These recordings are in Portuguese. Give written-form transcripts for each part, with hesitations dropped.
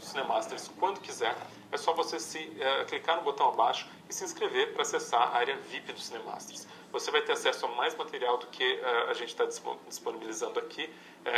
Cinemasters quando quiser. É só você clicar no botão abaixo e se inscrever para acessar a área VIP do Cinemasters. Você vai ter acesso a mais material do que a gente está disponibilizando aqui,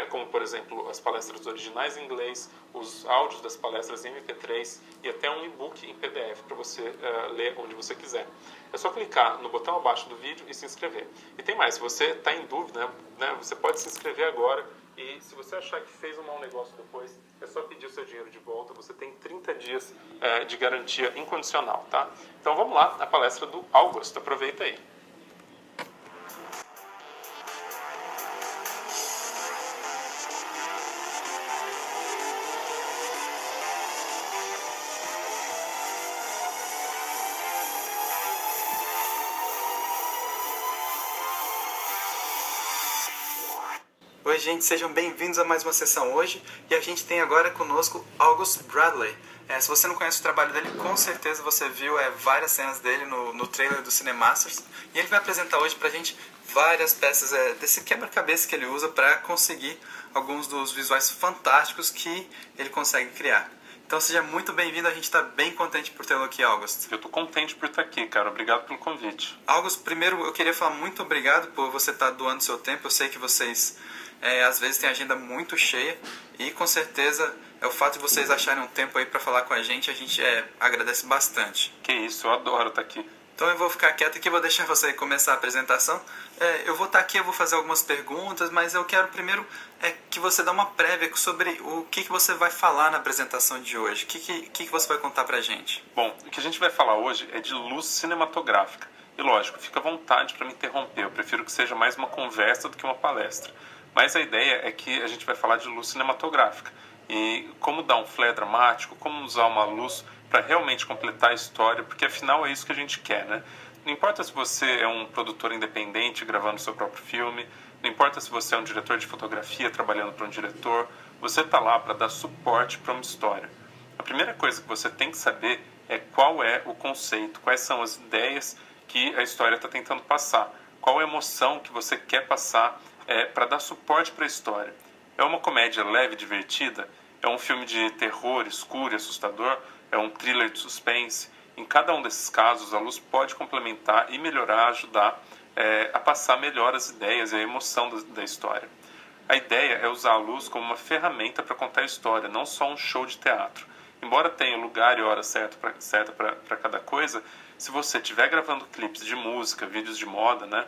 como, por exemplo, as palestras originais em inglês, os áudios das palestras em MP3 e até um e-book em PDF para você ler onde você quiser. É só clicar no botão abaixo do vídeo e se inscrever. E tem mais, se você está em dúvida, né, você pode se inscrever agora e se você achar que fez um mau negócio depois, é só pedir o seu dinheiro de volta. Você tem 30 dias de garantia incondicional, tá? Então vamos lá, a palestra do August. Aproveita aí. Oi gente, sejam bem-vindos a mais uma sessão hoje e a gente tem agora conosco August Bradley. Se você não conhece o trabalho dele, com certeza você viu várias cenas dele no trailer do Cinemasters e ele vai apresentar hoje pra gente várias peças desse quebra-cabeça que ele usa para conseguir alguns dos visuais fantásticos que ele consegue criar. Então seja muito bem-vindo, a gente está bem contente por tê-lo aqui, August. Eu estou contente por estar aqui, cara. Obrigado pelo convite. August, primeiro eu queria falar muito obrigado por você estar doando seu tempo. Eu sei que vocês às vezes têm agenda muito cheia e com certeza o fato de vocês acharem um tempo aí para falar com a gente agradece bastante. Que isso, eu adoro estar aqui. Então eu vou ficar quieto aqui, vou deixar você começar a apresentação. Eu vou estar aqui, eu vou fazer algumas perguntas, mas eu quero primeiro que você dê uma prévia sobre o que você vai falar na apresentação de hoje. O que você vai contar pra gente? Bom, o que a gente vai falar hoje é de luz cinematográfica. E lógico, fica à vontade para me interromper, eu prefiro que seja mais uma conversa do que uma palestra. Mas a ideia é que a gente vai falar de luz cinematográfica. E como dar um flare dramático, como usar uma luz para realmente completar a história, porque afinal é isso que a gente quer, né? Não importa se você é um produtor independente gravando seu próprio filme, não importa se você é um diretor de fotografia trabalhando para um diretor, você está lá para dar suporte para uma história. A primeira coisa que você tem que saber é qual é o conceito, quais são as ideias que a história está tentando passar, qual a emoção que você quer passar para dar suporte para a história. É uma comédia leve e divertida? É um filme de terror escuro e assustador? É um thriller de suspense? Em cada um desses casos, a luz pode complementar e melhorar, ajudar a passar melhor as ideias e a emoção da história. A ideia é usar a luz como uma ferramenta para contar a história, não só um show de teatro. Embora tenha lugar e hora certa para cada coisa, se você estiver gravando clipes de música, vídeos de moda, né,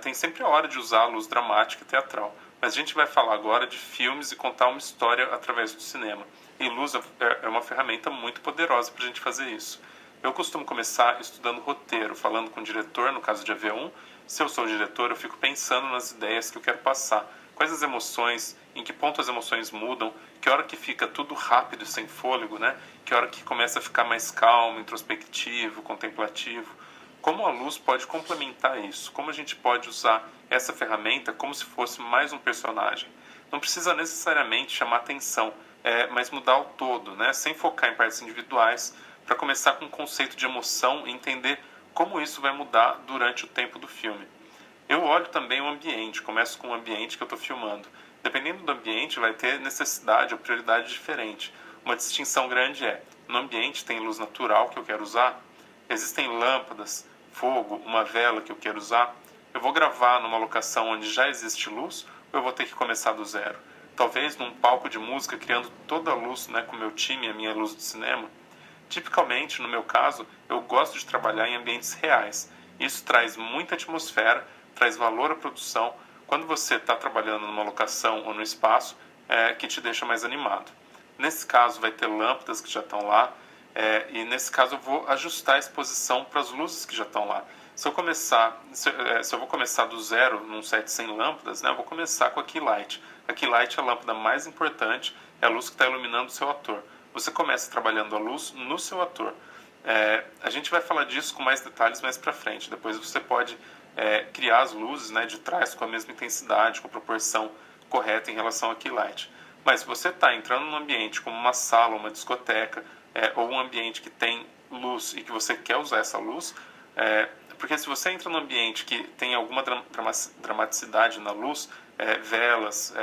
tem sempre a hora de usar a luz dramática e teatral. Mas a gente vai falar agora de filmes e contar uma história através do cinema. E luz é uma ferramenta muito poderosa para a gente fazer isso. Eu costumo começar estudando roteiro, falando com o diretor, no caso de AV1. Se eu sou o diretor, eu fico pensando nas ideias que eu quero passar. Quais as emoções, em que ponto as emoções mudam, que hora que fica tudo rápido e sem fôlego, né? Que hora que começa a ficar mais calmo, introspectivo, contemplativo. Como a luz pode complementar isso? Como a gente pode usar essa ferramenta como se fosse mais um personagem? Não precisa necessariamente chamar atenção, mas mudar o todo, né? Sem focar em partes individuais, para começar com um conceito de emoção e entender como isso vai mudar durante o tempo do filme. Eu olho também o ambiente, começo com o ambiente que eu estou filmando. Dependendo do ambiente, vai ter necessidade ou prioridade diferente. Uma distinção grande no ambiente tem luz natural que eu quero usar, existem lâmpadas, fogo, uma vela que eu quero usar. Eu vou gravar numa locação onde já existe luz ou eu vou ter que começar do zero? Talvez num palco de música, criando toda a luz, né, com o meu time e a minha luz de cinema. Tipicamente, no meu caso, eu gosto de trabalhar em ambientes reais. Isso traz muita atmosfera, traz valor à produção, quando você está trabalhando numa locação ou no espaço que te deixa mais animado. Nesse caso, vai ter lâmpadas que já estão lá, e nesse caso eu vou ajustar a exposição para as luzes que já estão lá. Se eu vou começar do zero num set sem lâmpadas, né, eu vou começar com a key light. A key light é a lâmpada mais importante, é a luz que está iluminando o seu ator. Você começa trabalhando a luz no seu ator. A gente vai falar disso com mais detalhes mais para frente. Depois você pode criar as luzes, né, de trás com a mesma intensidade, com a proporção correta em relação à key light. Mas se você está entrando num ambiente como uma sala, uma discoteca, ou um ambiente que tem luz e que você quer usar essa luz, porque se você entra num ambiente que tem alguma dramaticidade na luz, velas,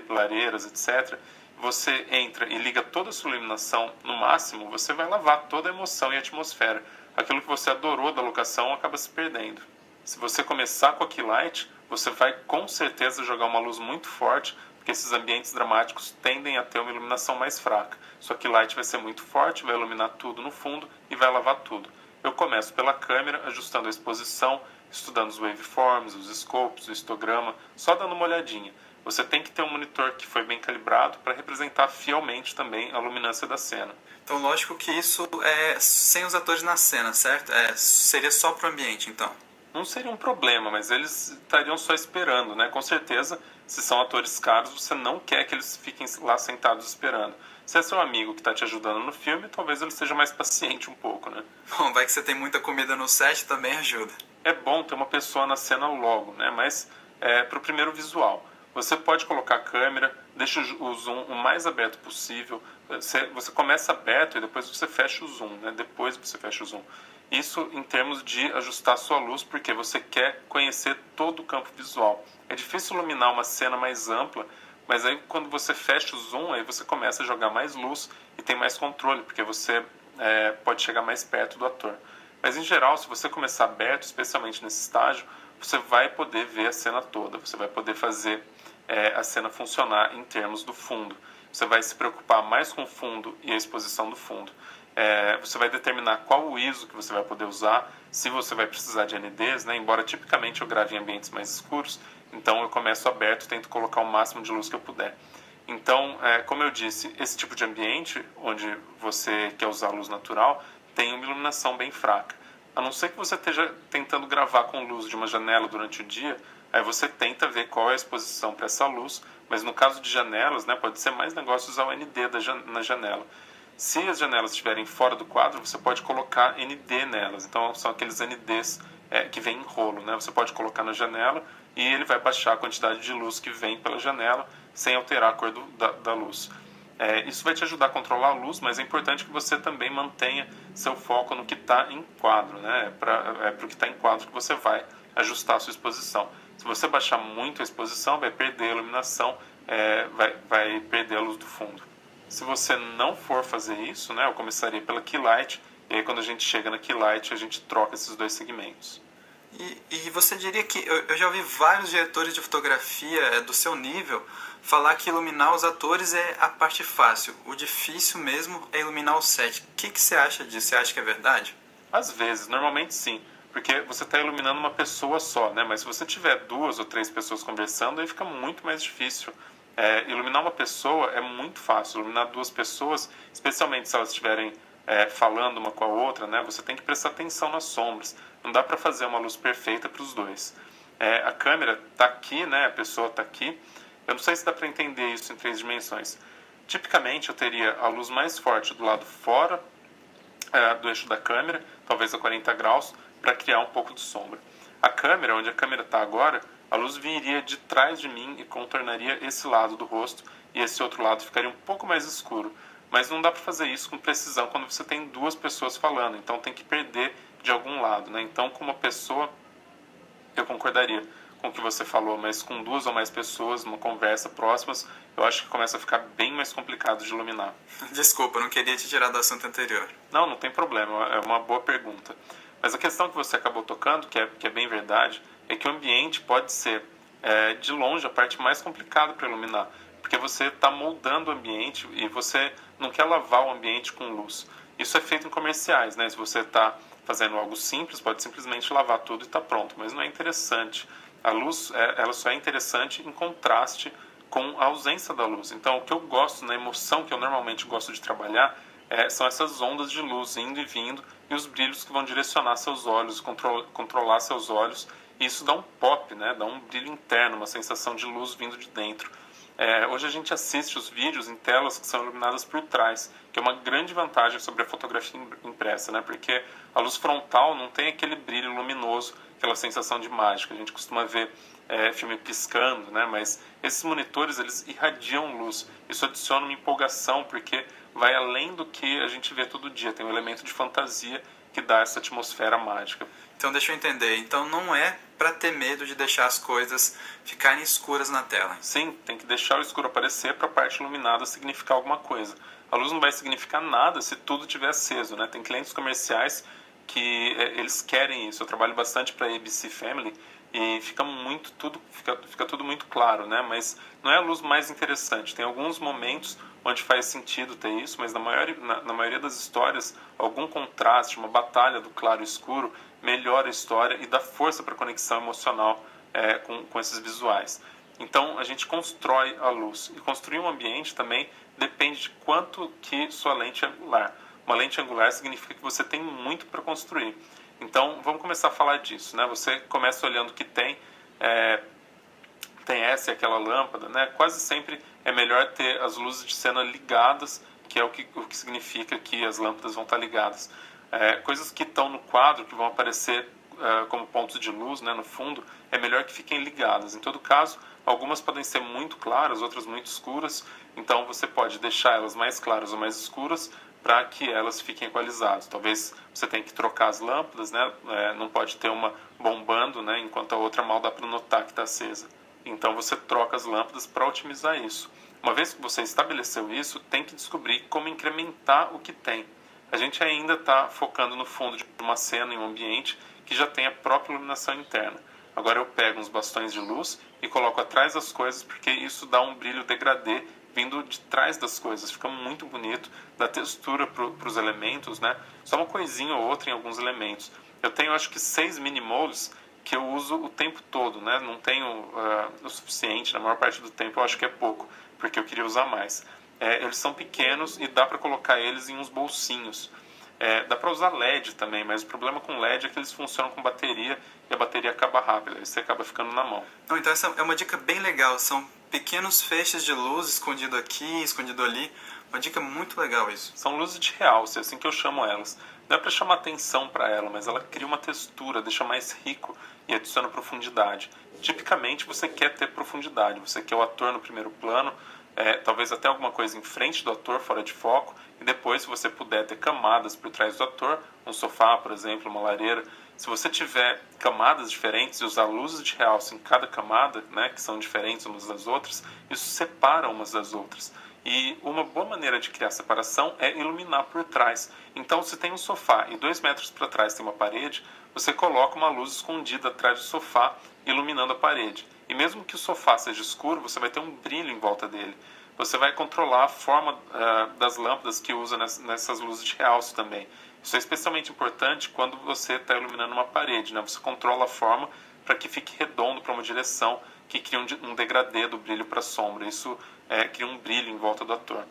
lareiras, etc., você entra e liga toda a sua iluminação no máximo, você vai lavar toda a emoção e a atmosfera. Aquilo que você adorou da locação acaba se perdendo. Se você começar com a Key Light, você vai com certeza jogar uma luz muito forte, porque esses ambientes dramáticos tendem a ter uma iluminação mais fraca. Sua Key Light vai ser muito forte, vai iluminar tudo no fundo e vai lavar tudo. Eu começo pela câmera, ajustando a exposição, estudando os waveforms, os scopes, o histograma, só dando uma olhadinha. Você tem que ter um monitor que foi bem calibrado para representar fielmente também a luminância da cena. Então, lógico que isso é sem os atores na cena, certo? Seria só para o ambiente, então. Não seria um problema, mas eles estariam só esperando, né? Com certeza, se são atores caros, você não quer que eles fiquem lá sentados esperando. Se é seu amigo que está te ajudando no filme, talvez ele seja mais paciente um pouco, né? Bom, vai que você tem muita comida no set, também ajuda. É bom ter uma pessoa na cena logo, né? Mas para o primeiro visual. Você pode colocar a câmera, deixa o zoom o mais aberto possível. Você começa aberto e depois você fecha o zoom, né? Depois você fecha o zoom. Isso em termos de ajustar a sua luz, porque você quer conhecer todo o campo visual. É difícil iluminar uma cena mais ampla, mas aí quando você fecha o zoom, aí você começa a jogar mais luz e tem mais controle, porque você pode chegar mais perto do ator. Mas em geral, se você começar aberto, especialmente nesse estágio, você vai poder ver a cena toda, você vai poder fazer a cena funcionar em termos do fundo. Você vai se preocupar mais com o fundo e a exposição do fundo. Você vai determinar qual o ISO que você vai poder usar, se você vai precisar de NDs, né? Embora tipicamente eu grave em ambientes mais escuros, então eu começo aberto, tento colocar o máximo de luz que eu puder. Então, como eu disse, esse tipo de ambiente, onde você quer usar luz natural, tem uma iluminação bem fraca. A não ser que você esteja tentando gravar com luz de uma janela durante o dia, aí você tenta ver qual é a exposição para essa luz, mas no caso de janelas, né, pode ser mais negócio usar o ND na janela. Se as janelas estiverem fora do quadro, você pode colocar ND nelas. Então, são aqueles NDs que vêm em rolo, né? Você pode colocar na janela e ele vai baixar a quantidade de luz que vem pela janela sem alterar a cor da luz. Isso vai te ajudar a controlar a luz, mas é importante que você também mantenha seu foco no que está em quadro, né? É para o que está em quadro que você vai ajustar a sua exposição. Se você baixar muito a exposição, vai perder a iluminação, vai perder a luz do fundo. Se você não for fazer isso, né, eu começaria pela Key Light, e aí quando a gente chega na Key Light, a gente troca esses dois segmentos. E você diria que... Eu já ouvi vários diretores de fotografia do seu nível falar que iluminar os atores é a parte fácil. O difícil mesmo é iluminar o set. O que você acha disso? Você acha que é verdade? Às vezes, normalmente sim. Porque você está iluminando uma pessoa só, né? Mas se você tiver 2 ou 3 pessoas conversando, aí fica muito mais difícil. Iluminar uma pessoa é muito fácil. Iluminar 2 pessoas, especialmente se elas estiverem falando uma com a outra, né? Você tem que prestar atenção nas sombras. Não dá para fazer uma luz perfeita para os dois. A câmera está aqui, né? A pessoa está aqui. Eu não sei se dá para entender isso em 3 dimensões. Tipicamente, eu teria a luz mais forte do lado fora do eixo da câmera, talvez a 40 graus, para criar um pouco de sombra. A câmera, onde a câmera está agora, a luz viria de trás de mim e contornaria esse lado do rosto, e esse outro lado ficaria um pouco mais escuro. Mas não dá para fazer isso com precisão quando você tem 2 pessoas falando, então tem que perder de algum lado, né? Então, com uma pessoa, eu concordaria com o que você falou, mas com 2 ou mais pessoas, numa conversa próximas, eu acho que começa a ficar bem mais complicado de iluminar. Desculpa, eu não queria te tirar do assunto anterior. Não tem problema, é uma boa pergunta. Mas a questão que você acabou tocando, que é bem verdade, é que o ambiente pode ser, de longe, a parte mais complicada para iluminar. Porque você está moldando o ambiente e você não quer lavar o ambiente com luz. Isso é feito em comerciais, né? Se você está fazendo algo simples, pode simplesmente lavar tudo e está pronto. Mas não é interessante. A luz, ela só é interessante em contraste com a ausência da luz. Então, o que eu gosto, na emoção que eu normalmente gosto de trabalhar, são essas ondas de luz indo e vindo e os brilhos que vão direcionar seus olhos, controlar seus olhos. E isso dá um pop, né? Dá um brilho interno, uma sensação de luz vindo de dentro. Hoje a gente assiste os vídeos em telas que são iluminadas por trás, que é uma grande vantagem sobre a fotografia impressa, né? Porque a luz frontal não tem aquele brilho luminoso, aquela sensação de mágica. A gente costuma ver filme piscando, né? Mas esses monitores, eles irradiam luz. Isso adiciona uma empolgação, porque vai além do que a gente vê todo dia. Tem um elemento de fantasia que dá essa atmosfera mágica. Então deixa eu entender, então não é para ter medo de deixar as coisas ficarem escuras na tela. Sim, tem que deixar o escuro aparecer para a parte iluminada significar alguma coisa. A luz não vai significar nada se tudo estiver aceso, né? Tem clientes comerciais que eles querem isso. Eu trabalho bastante para a ABC Family e fica tudo muito claro, né? Mas não é a luz mais interessante. Tem alguns momentos onde faz sentido ter isso, mas na maioria das histórias, algum contraste, uma batalha do claro e escuro melhora a história e dá força para a conexão emocional com esses visuais. Então a gente constrói a luz, e construir um ambiente também depende de quanto que sua lente é angular. Uma lente angular significa que você tem muito para construir. Então vamos começar a falar disso, né? Você começa olhando o que tem essa e aquela lâmpada, né? Quase sempre é melhor ter as luzes de cena ligadas, que é o que significa que as lâmpadas vão estar ligadas. Coisas que estão no quadro, que vão aparecer como pontos de luz, né, no fundo, é melhor que fiquem ligadas. Em todo caso, algumas podem ser muito claras, outras muito escuras, então você pode deixar elas mais claras ou mais escuras para que elas fiquem equalizadas. Talvez você tenha que trocar as lâmpadas, né? Não pode ter uma bombando, né, enquanto a outra mal dá para notar que está acesa. Então você troca as lâmpadas para otimizar isso. Uma vez que você estabeleceu isso, tem que descobrir como incrementar o que tem. A gente ainda está focando no fundo de uma cena, em um ambiente que já tem a própria iluminação interna. Agora eu pego uns bastões de luz e coloco atrás das coisas, porque isso dá um brilho degradê vindo de trás das coisas. Fica muito bonito, dá textura para os elementos, né? Só uma coisinha ou outra em alguns elementos. Eu tenho, acho que 6 mini-moles que eu uso o tempo todo, né? Não tenho o suficiente, na maior parte do tempo eu acho que é pouco, porque eu queria usar mais. Eles são pequenos e dá para colocar eles em uns bolsinhos. Dá para usar LED também, mas o problema com LED é que eles funcionam com bateria e a bateria acaba rápido, aí você acaba ficando na mão. Não, então essa é uma dica bem legal, são pequenos feixes de luz escondido aqui, escondido ali, uma dica muito legal isso. São luzes de realce, é assim que eu chamo elas. Não é para chamar atenção para ela, mas ela cria uma textura, deixa mais rico e adiciona profundidade. Tipicamente você quer ter profundidade, você quer o ator no primeiro plano, talvez até alguma coisa em frente do ator, fora de foco, e depois, se você puder ter camadas por trás do ator, um sofá, por exemplo, uma lareira. Se você tiver camadas diferentes e usar luzes de realce em cada camada, né, que são diferentes umas das outras, isso separa umas das outras. E uma boa maneira de criar separação é iluminar por trás. Então, se tem um sofá e 2 metros para trás tem uma parede, você coloca uma luz escondida atrás do sofá, iluminando a parede. E mesmo que o sofá seja escuro, você vai ter um brilho em volta dele. Você vai controlar a forma das lâmpadas que usa nessas luzes de realce também. Isso é especialmente importante quando você está iluminando uma parede, né? Você controla a forma para que fique redondo para uma direção, que cria um degradê do brilho para a sombra. Isso cria um brilho em volta do ator.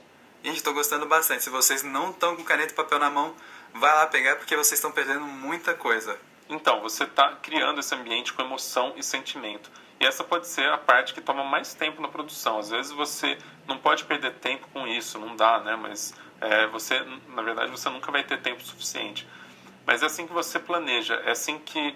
Gente, estou gostando bastante. Se vocês não estão com caneta e papel na mão, vai lá pegar porque vocês estão perdendo muita coisa. Então, você está criando esse ambiente com emoção e sentimento. E essa pode ser a parte que toma mais tempo na produção. Às vezes você não pode perder tempo com isso, não dá, né? Mas na verdade, você nunca vai ter tempo suficiente. Mas é assim que você planeja, é assim que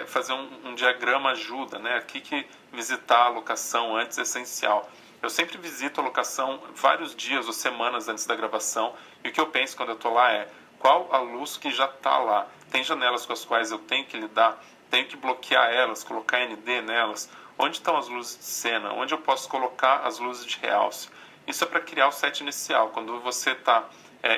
fazer um diagrama ajuda, né? Aqui que visitar a locação antes é essencial. Eu sempre visito a locação vários dias ou semanas antes da gravação, e o que eu penso quando eu estou lá é: qual a luz que já está lá? Tem janelas com as quais eu tenho que lidar? Tenho que bloquear elas, colocar ND nelas? Onde estão as luzes de cena? Onde eu posso colocar as luzes de realce? Isso é para criar o set inicial, quando você está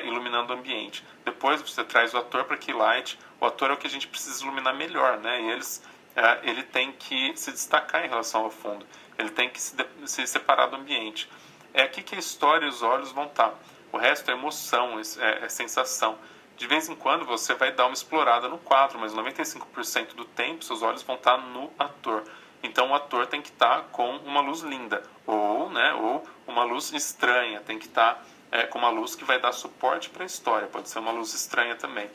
iluminando o ambiente. Depois você traz o ator para key light. O ator é o que a gente precisa iluminar melhor, né? E ele tem que se destacar em relação ao fundo. Ele tem que se separar do ambiente. É aqui que a história e os olhos vão estar. O resto é emoção, é sensação. De vez em quando você vai dar uma explorada no quadro, mas 95% do tempo seus olhos vão estar no ator. Então o ator tem que estar com uma luz linda, ou uma luz estranha, tem que estar com uma luz que vai dar suporte para a história, pode ser uma luz estranha também.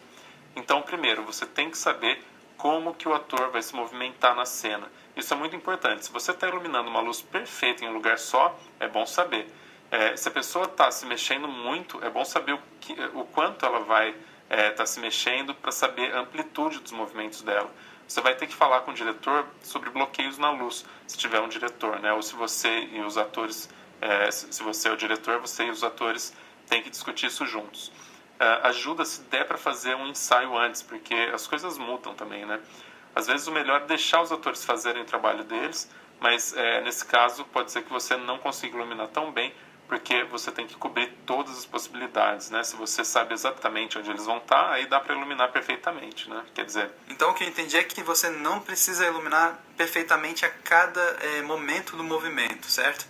Então, primeiro, você tem que saber como que o ator vai se movimentar na cena. Isso é muito importante. Se você está iluminando uma luz perfeita em um lugar só, é bom saber. Se a pessoa está se mexendo muito, é bom saber o quanto ela vai estar se mexendo para saber a amplitude dos movimentos dela. Você vai ter que falar com o diretor sobre bloqueios na luz, se tiver um diretor, né? Ou se você e os atores, se você é o diretor, você e os atores têm que discutir isso juntos. ajuda se der para fazer um ensaio antes, porque as coisas mudam também, né? Às vezes o melhor é deixar os atores fazerem o trabalho deles, mas nesse caso pode ser que você não consiga iluminar tão bem, porque você tem que cobrir todas as possibilidades, né? Se você sabe exatamente onde eles vão estar, aí dá para iluminar perfeitamente, né? Quer dizer... Então o que eu entendi é que você não precisa iluminar perfeitamente a cada momento do movimento, certo?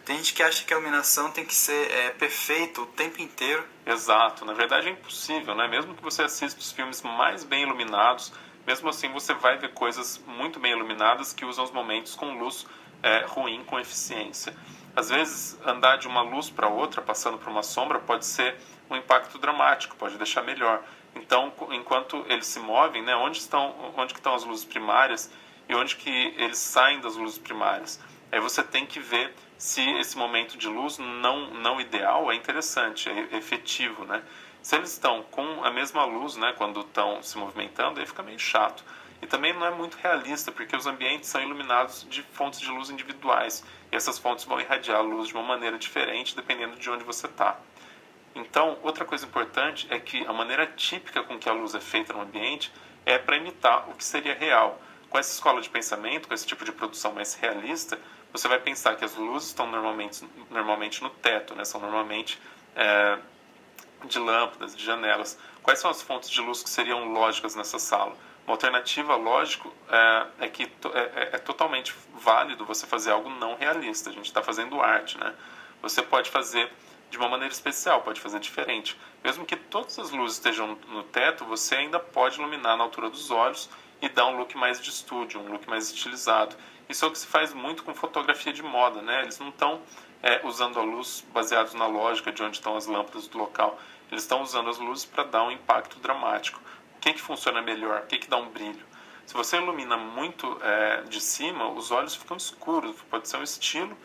Tem gente que acha que a iluminação tem que ser perfeita o tempo inteiro. Exato, na verdade é impossível, né? Mesmo que você assista os filmes mais bem iluminados, mesmo assim você vai ver coisas muito bem iluminadas que usam os momentos com luz ruim, com eficiência. Às vezes, andar de uma luz para outra, passando por uma sombra, pode ser um impacto dramático, pode deixar melhor. Então, enquanto eles se movem, né, onde que estão as luzes primárias e onde que eles saem das luzes primárias? Aí você tem que ver se esse momento de luz não ideal é interessante, é efetivo, né? Se eles estão com a mesma luz, né, quando estão se movimentando, aí fica meio chato. E também não é muito realista, porque os ambientes são iluminados de fontes de luz individuais. E essas fontes vão irradiar a luz de uma maneira diferente, dependendo de onde você está. Então, outra coisa importante é que a maneira típica com que a luz é feita no ambiente é para imitar o que seria real. Com essa escola de pensamento, com esse tipo de produção mais realista, você vai pensar que as luzes estão normalmente no teto, né? São normalmente de lâmpadas, de janelas. Quais são as fontes de luz que seriam lógicas nessa sala? Uma alternativa, lógico, é que é totalmente válido você fazer algo não realista. A gente está fazendo arte, né? Você pode fazer de uma maneira especial, pode fazer diferente. Mesmo que todas as luzes estejam no teto, você ainda pode iluminar na altura dos olhos e dar um look mais de estúdio, um look mais estilizado. Isso é o que se faz muito com fotografia de moda, né? Eles não estão usando a luz baseados na lógica de onde estão as lâmpadas do local. Eles estão usando as luzes para dar um impacto dramático. O que funciona melhor? O que dá um brilho? Se você ilumina muito de cima, os olhos ficam escuros. Pode ser um estilo.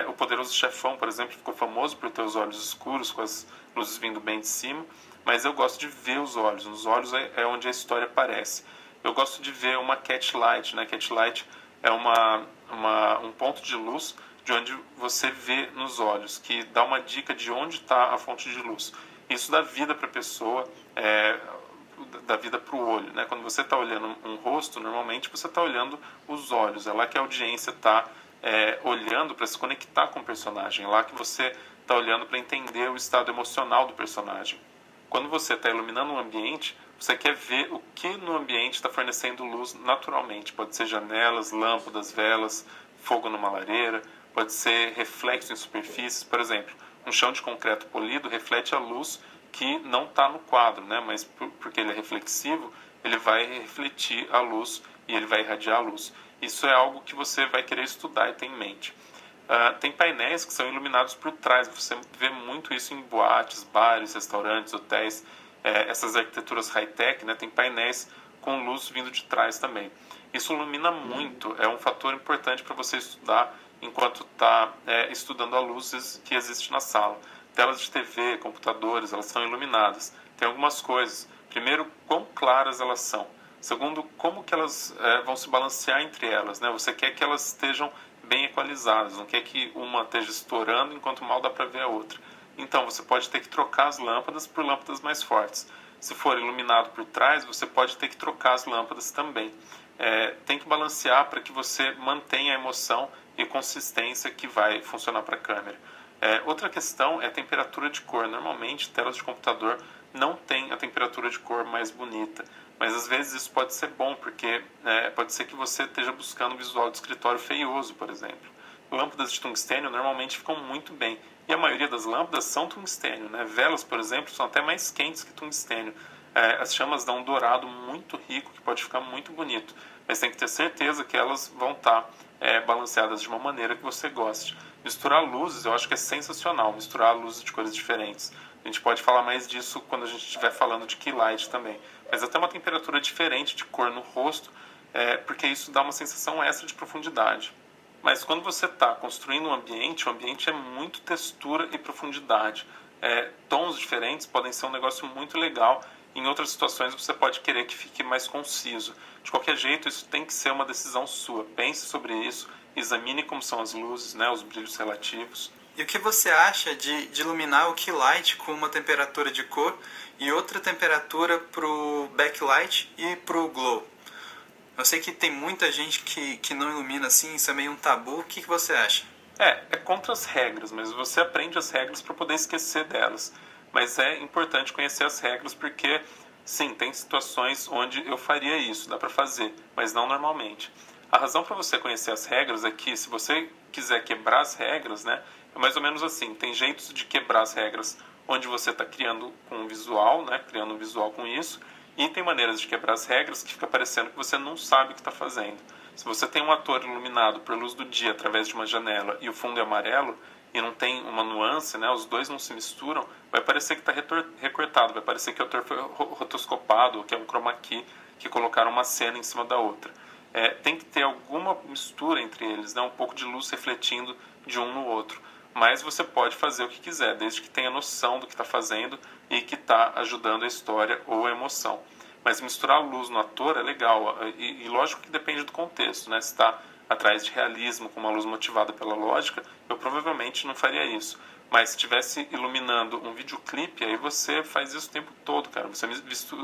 O Poderoso Chefão, por exemplo, ficou famoso por ter os olhos escuros, com as luzes vindo bem de cima. Mas eu gosto de ver os olhos. Os olhos é onde a história aparece. Eu gosto de ver uma catlight, né? Catlight é um ponto de luz de onde você vê nos olhos, que dá uma dica de onde está a fonte de luz. Isso dá vida para a pessoa, dá vida para o olho, né? Quando você está olhando um rosto, normalmente você está olhando os olhos. É lá que a audiência está olhando para se conectar com o personagem. É lá que você está olhando para entender o estado emocional do personagem. Quando você está iluminando um ambiente, você quer ver o que no ambiente está fornecendo luz naturalmente. Pode ser janelas, lâmpadas, velas, fogo numa lareira, pode ser reflexo em superfícies. Por exemplo, um chão de concreto polido reflete a luz que não está no quadro, né? Mas porque ele é reflexivo, ele vai refletir a luz e ele vai irradiar a luz. Isso é algo que você vai querer estudar e ter em mente. Tem painéis que são iluminados por trás. Você vê muito isso em boates, bares, restaurantes, hotéis. Essas arquiteturas high-tech, né, tem painéis com luz vindo de trás também. Isso ilumina muito, é um fator importante para você estudar enquanto está estudando a luz que existe na sala. Telas de TV, computadores, elas são iluminadas. Tem algumas coisas. Primeiro, quão claras elas são. Segundo, como que elas vão se balancear entre elas, né? Você quer que elas estejam bem equalizadas, não quer que uma esteja estourando enquanto mal dá para ver a outra. Então, você pode ter que trocar as lâmpadas por lâmpadas mais fortes. Se for iluminado por trás, você pode ter que trocar as lâmpadas também. Tem que balancear para que você mantenha a emoção e consistência que vai funcionar para a câmera. Outra questão é a temperatura de cor. Normalmente, telas de computador não tem a temperatura de cor mais bonita, mas às vezes isso pode ser bom, porque pode ser que você esteja buscando um visual de escritório feioso, por exemplo. Lâmpadas de tungstênio normalmente ficam muito bem, e a maioria das lâmpadas são tungstênio, né? Velas, por exemplo, são até mais quentes que tungstênio. As chamas dão um dourado muito rico, que pode ficar muito bonito, mas tem que ter certeza que elas vão estar balanceadas de uma maneira que você goste. Misturar luzes, eu acho que é sensacional, misturar luzes de cores diferentes. A gente pode falar mais disso quando a gente estiver falando de key light também. Mas até uma temperatura diferente de cor no rosto, porque isso dá uma sensação extra de profundidade. Mas quando você está construindo um ambiente, o ambiente é muito textura e profundidade. Tons diferentes podem ser um negócio muito legal. Em outras situações você pode querer que fique mais conciso. De qualquer jeito, isso tem que ser uma decisão sua. Pense sobre isso, examine como são as luzes, né, os brilhos relativos. E o que você acha de iluminar o key light com uma temperatura de cor e outra temperatura para o backlight e para o glow? Eu sei que tem muita gente que não ilumina assim, isso é meio um tabu. O que você acha? É contra as regras, mas você aprende as regras para poder esquecer delas. Mas é importante conhecer as regras porque, sim, tem situações onde eu faria isso, dá para fazer, mas não normalmente. A razão para você conhecer as regras é que se você quiser quebrar as regras, né, é mais ou menos assim, tem jeitos de quebrar as regras onde você está criando com um visual, né, criando um visual com isso, e tem maneiras de quebrar as regras que fica parecendo que você não sabe o que está fazendo. Se você tem um ator iluminado por luz do dia através de uma janela e o fundo é amarelo e não tem uma nuance, né, os dois não se misturam, vai parecer que está recortado, vai parecer que o ator foi rotoscopado, ou que é um chroma key, que colocaram uma cena em cima da outra. Tem que ter alguma mistura entre eles, né, um pouco de luz refletindo de um no outro. Mas você pode fazer o que quiser, desde que tenha noção do que está fazendo e que está ajudando a história ou a emoção. Mas misturar a luz no ator é legal, e lógico que depende do contexto, né? Se está atrás de realismo, com uma luz motivada pela lógica, eu provavelmente não faria isso. Mas se estivesse iluminando um videoclipe, aí você faz isso o tempo todo, cara. Você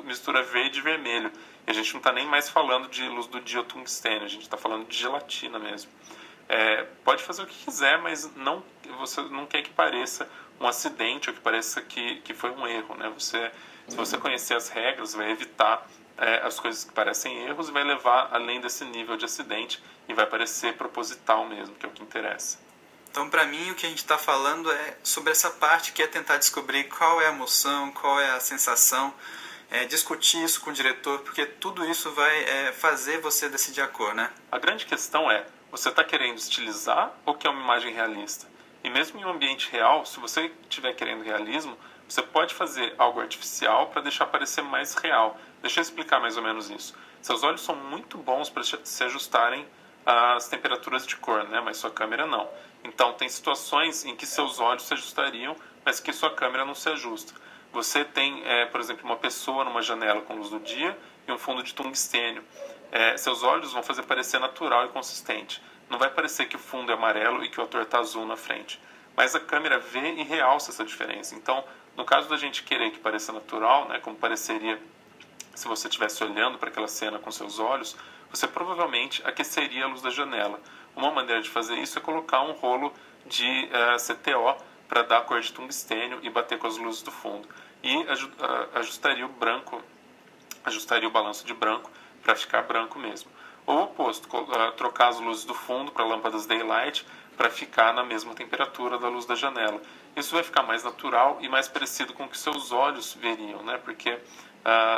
mistura verde e vermelho. E a gente não está nem mais falando de luz do dia ou tungstênio, a gente está falando de gelatina mesmo. Pode fazer o que quiser, mas você não quer que pareça um acidente ou que pareça que foi um erro, né? Se você conhecer as regras, vai evitar as coisas que parecem erros e vai levar além desse nível de acidente e vai parecer proposital mesmo, que é o que interessa. Então, para mim, o que a gente está falando é sobre essa parte que é tentar descobrir qual é a emoção, qual é a sensação, discutir isso com o diretor, porque tudo isso vai fazer você decidir a cor, né? A grande questão é, você está querendo estilizar ou quer uma imagem realista? E mesmo em um ambiente real, se você estiver querendo realismo, você pode fazer algo artificial para deixar parecer mais real. Deixa eu explicar mais ou menos isso. Seus olhos são muito bons para se ajustarem às temperaturas de cor, né? Mas sua câmera não. Então, tem situações em que seus olhos se ajustariam, mas que sua câmera não se ajusta. Você tem, por exemplo, uma pessoa numa janela com luz do dia e um fundo de tungstênio. Seus olhos vão fazer parecer natural e consistente. Não vai parecer que o fundo é amarelo e que o ator está azul na frente. Mas a câmera vê e realça essa diferença. Então, no caso da gente querer que pareça natural, né, como pareceria se você estivesse olhando para aquela cena com seus olhos, você provavelmente aqueceria a luz da janela. Uma maneira de fazer isso é colocar um rolo de CTO para dar a cor de tungstênio e bater com as luzes do fundo. E ajustaria o branco, ajustaria o balanço de branco para ficar branco mesmo. Ou o oposto, trocar as luzes do fundo para lâmpadas daylight para ficar na mesma temperatura da luz da janela. Isso vai ficar mais natural e mais parecido com o que seus olhos veriam, né? Porque